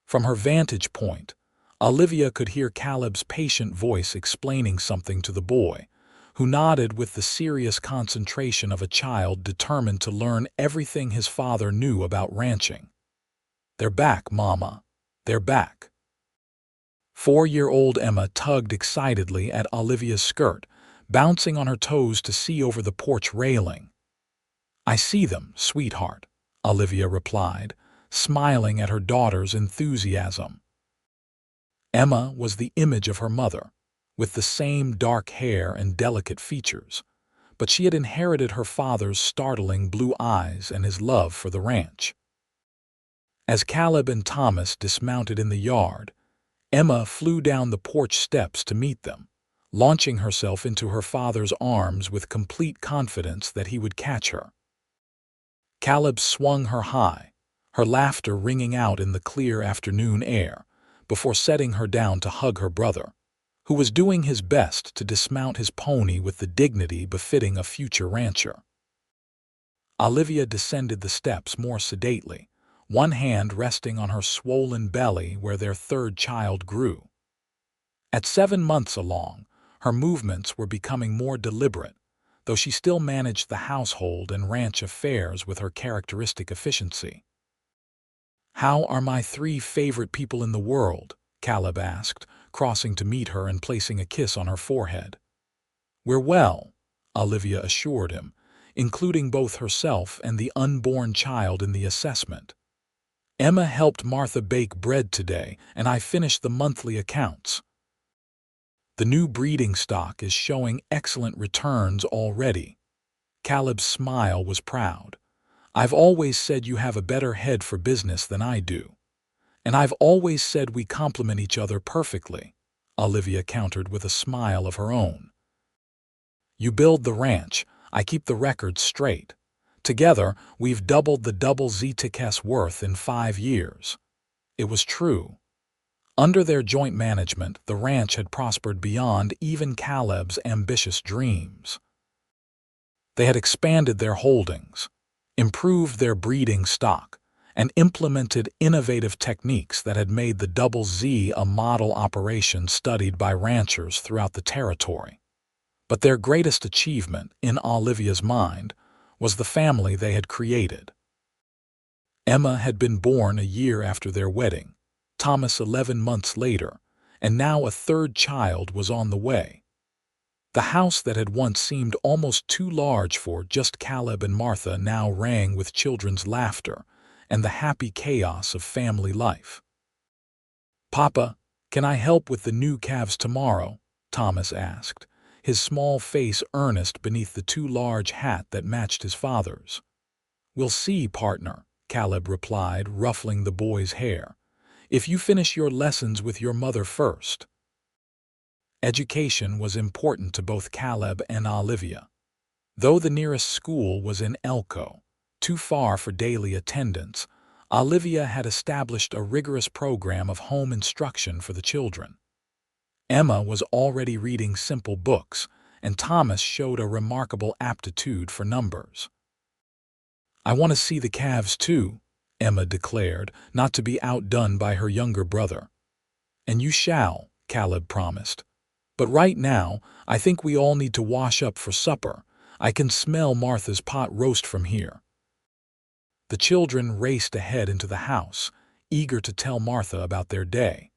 From her vantage point, Olivia could hear Caleb's patient voice explaining something to the boy, who nodded with the serious concentration of a child determined to learn everything his father knew about ranching. "They're back, Mama. They're back." 4-year-old Emma tugged excitedly at Olivia's skirt, bouncing on her toes to see over the porch railing. "I see them, sweetheart," Olivia replied, smiling at her daughter's enthusiasm. Emma was the image of her mother, with the same dark hair and delicate features, but she had inherited her father's startling blue eyes and his love for the ranch. As Caleb and Thomas dismounted in the yard, Emma flew down the porch steps to meet them, launching herself into her father's arms with complete confidence that he would catch her. Caleb swung her high, her laughter ringing out in the clear afternoon air, before setting her down to hug her brother, who was doing his best to dismount his pony with the dignity befitting a future rancher. Olivia descended the steps more sedately, one hand resting on her swollen belly where their third child grew. At 7 months along, her movements were becoming more deliberate, though she still managed the household and ranch affairs with her characteristic efficiency. "How are my 3 favorite people in the world?" Caleb asked, crossing to meet her and placing a kiss on her forehead. "We're well," Olivia assured him, including both herself and the unborn child in the assessment. "Emma helped Martha bake bread today, and I finished the monthly accounts. The new breeding stock is showing excellent returns already." Caleb's smile was proud. "I've always said you have a better head for business than I do. And I've always said we complement each other perfectly," Olivia countered with a smile of her own. "You build the ranch, I keep the records straight. Together, we've doubled the double ZTK's worth in 5 years." It was true. Under their joint management, the ranch had prospered beyond even Caleb's ambitious dreams. They had expanded their holdings, improved their breeding stock, and implemented innovative techniques that had made the Double Z a model operation studied by ranchers throughout the territory. But their greatest achievement, in Olivia's mind, was the family they had created. Emma had been born a year after their wedding, Thomas 11 months later, and now a third child was on the way. The house that had once seemed almost too large for just Caleb and Martha now rang with children's laughter and the happy chaos of family life. "Papa, can I help with the new calves tomorrow?" Thomas asked, his small face earnest beneath the too large hat that matched his father's. "We'll see, partner," Caleb replied, ruffling the boy's hair. "If you finish your lessons with your mother first." Education was important to both Caleb and Olivia. Though the nearest school was in Elko, too far for daily attendance, Olivia had established a rigorous program of home instruction for the children. Emma was already reading simple books, and Thomas showed a remarkable aptitude for numbers. "I want to see the calves too," Emma declared, not to be outdone by her younger brother. "And you shall," Caleb promised. "But right now, I think we all need to wash up for supper. I can smell Martha's pot roast from here." The children raced ahead into the house, eager to tell Martha about their day.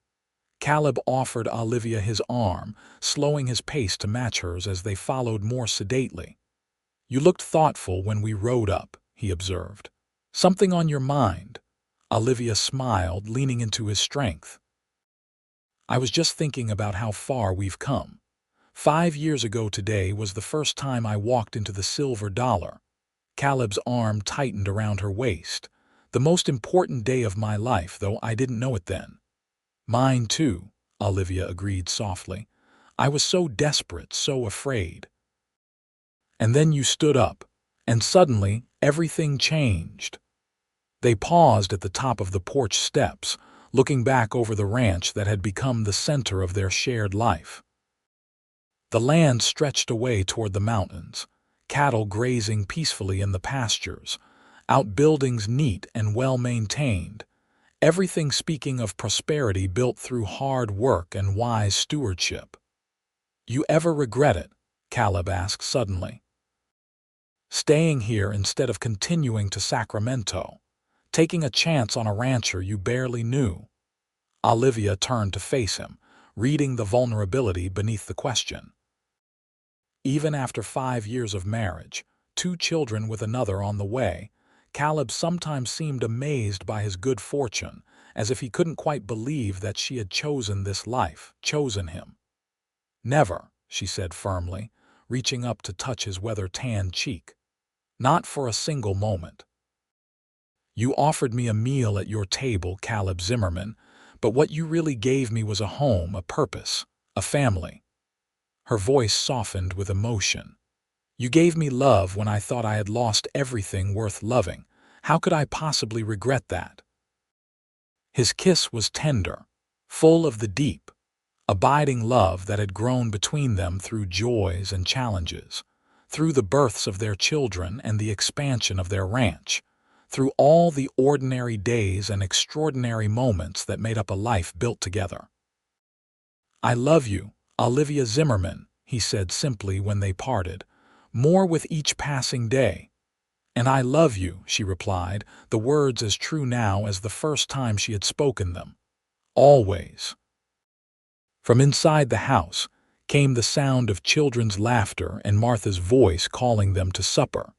Caleb offered Olivia his arm, slowing his pace to match hers as they followed more sedately. "You looked thoughtful when we rode up," he observed. "Something on your mind?" Olivia smiled, leaning into his strength. "I was just thinking about how far we've come. 5 years ago today was the first time I walked into the silver dollar." Caleb's arm tightened around her waist. "The most important day of my life, though I didn't know it then." "Mine too," Olivia agreed softly. "I was so desperate, so afraid. And then you stood up, and suddenly everything changed." They paused at the top of the porch steps, looking back over the ranch that had become the center of their shared life. The land stretched away toward the mountains, cattle grazing peacefully in the pastures, outbuildings neat and well-maintained, everything speaking of prosperity built through hard work and wise stewardship. "You ever regret it?" Caleb asked suddenly. "Staying here instead of continuing to Sacramento, taking a chance on a rancher you barely knew?" Olivia turned to face him, reading the vulnerability beneath the question. Even after 5 years of marriage, 2 children with another on the way, Caleb sometimes seemed amazed by his good fortune, as if he couldn't quite believe that she had chosen this life, chosen him. "Never," she said firmly, reaching up to touch his weather-tanned cheek. "Not for a single moment. You offered me a meal at your table, Caleb Zimmerman, but what you really gave me was a home, a purpose, a family." Her voice softened with emotion. "You gave me love when I thought I had lost everything worth loving. How could I possibly regret that?" His kiss was tender, full of the deep, abiding love that had grown between them through joys and challenges, through the births of their children and the expansion of their ranch, through all the ordinary days and extraordinary moments that made up a life built together. "I love you, Olivia Zimmerman," he said simply when they parted, "more with each passing day." "And I love you," she replied, the words as true now as the first time she had spoken them. "Always." From inside the house came the sound of children's laughter and Martha's voice calling them to supper.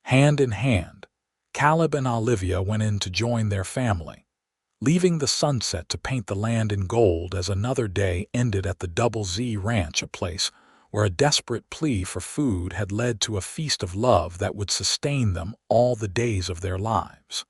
Hand in hand, Caleb and Olivia went in to join their family, leaving the sunset to paint the land in gold as another day ended at the Double Z Ranch, a place where a desperate plea for food had led to a feast of love that would sustain them all the days of their lives.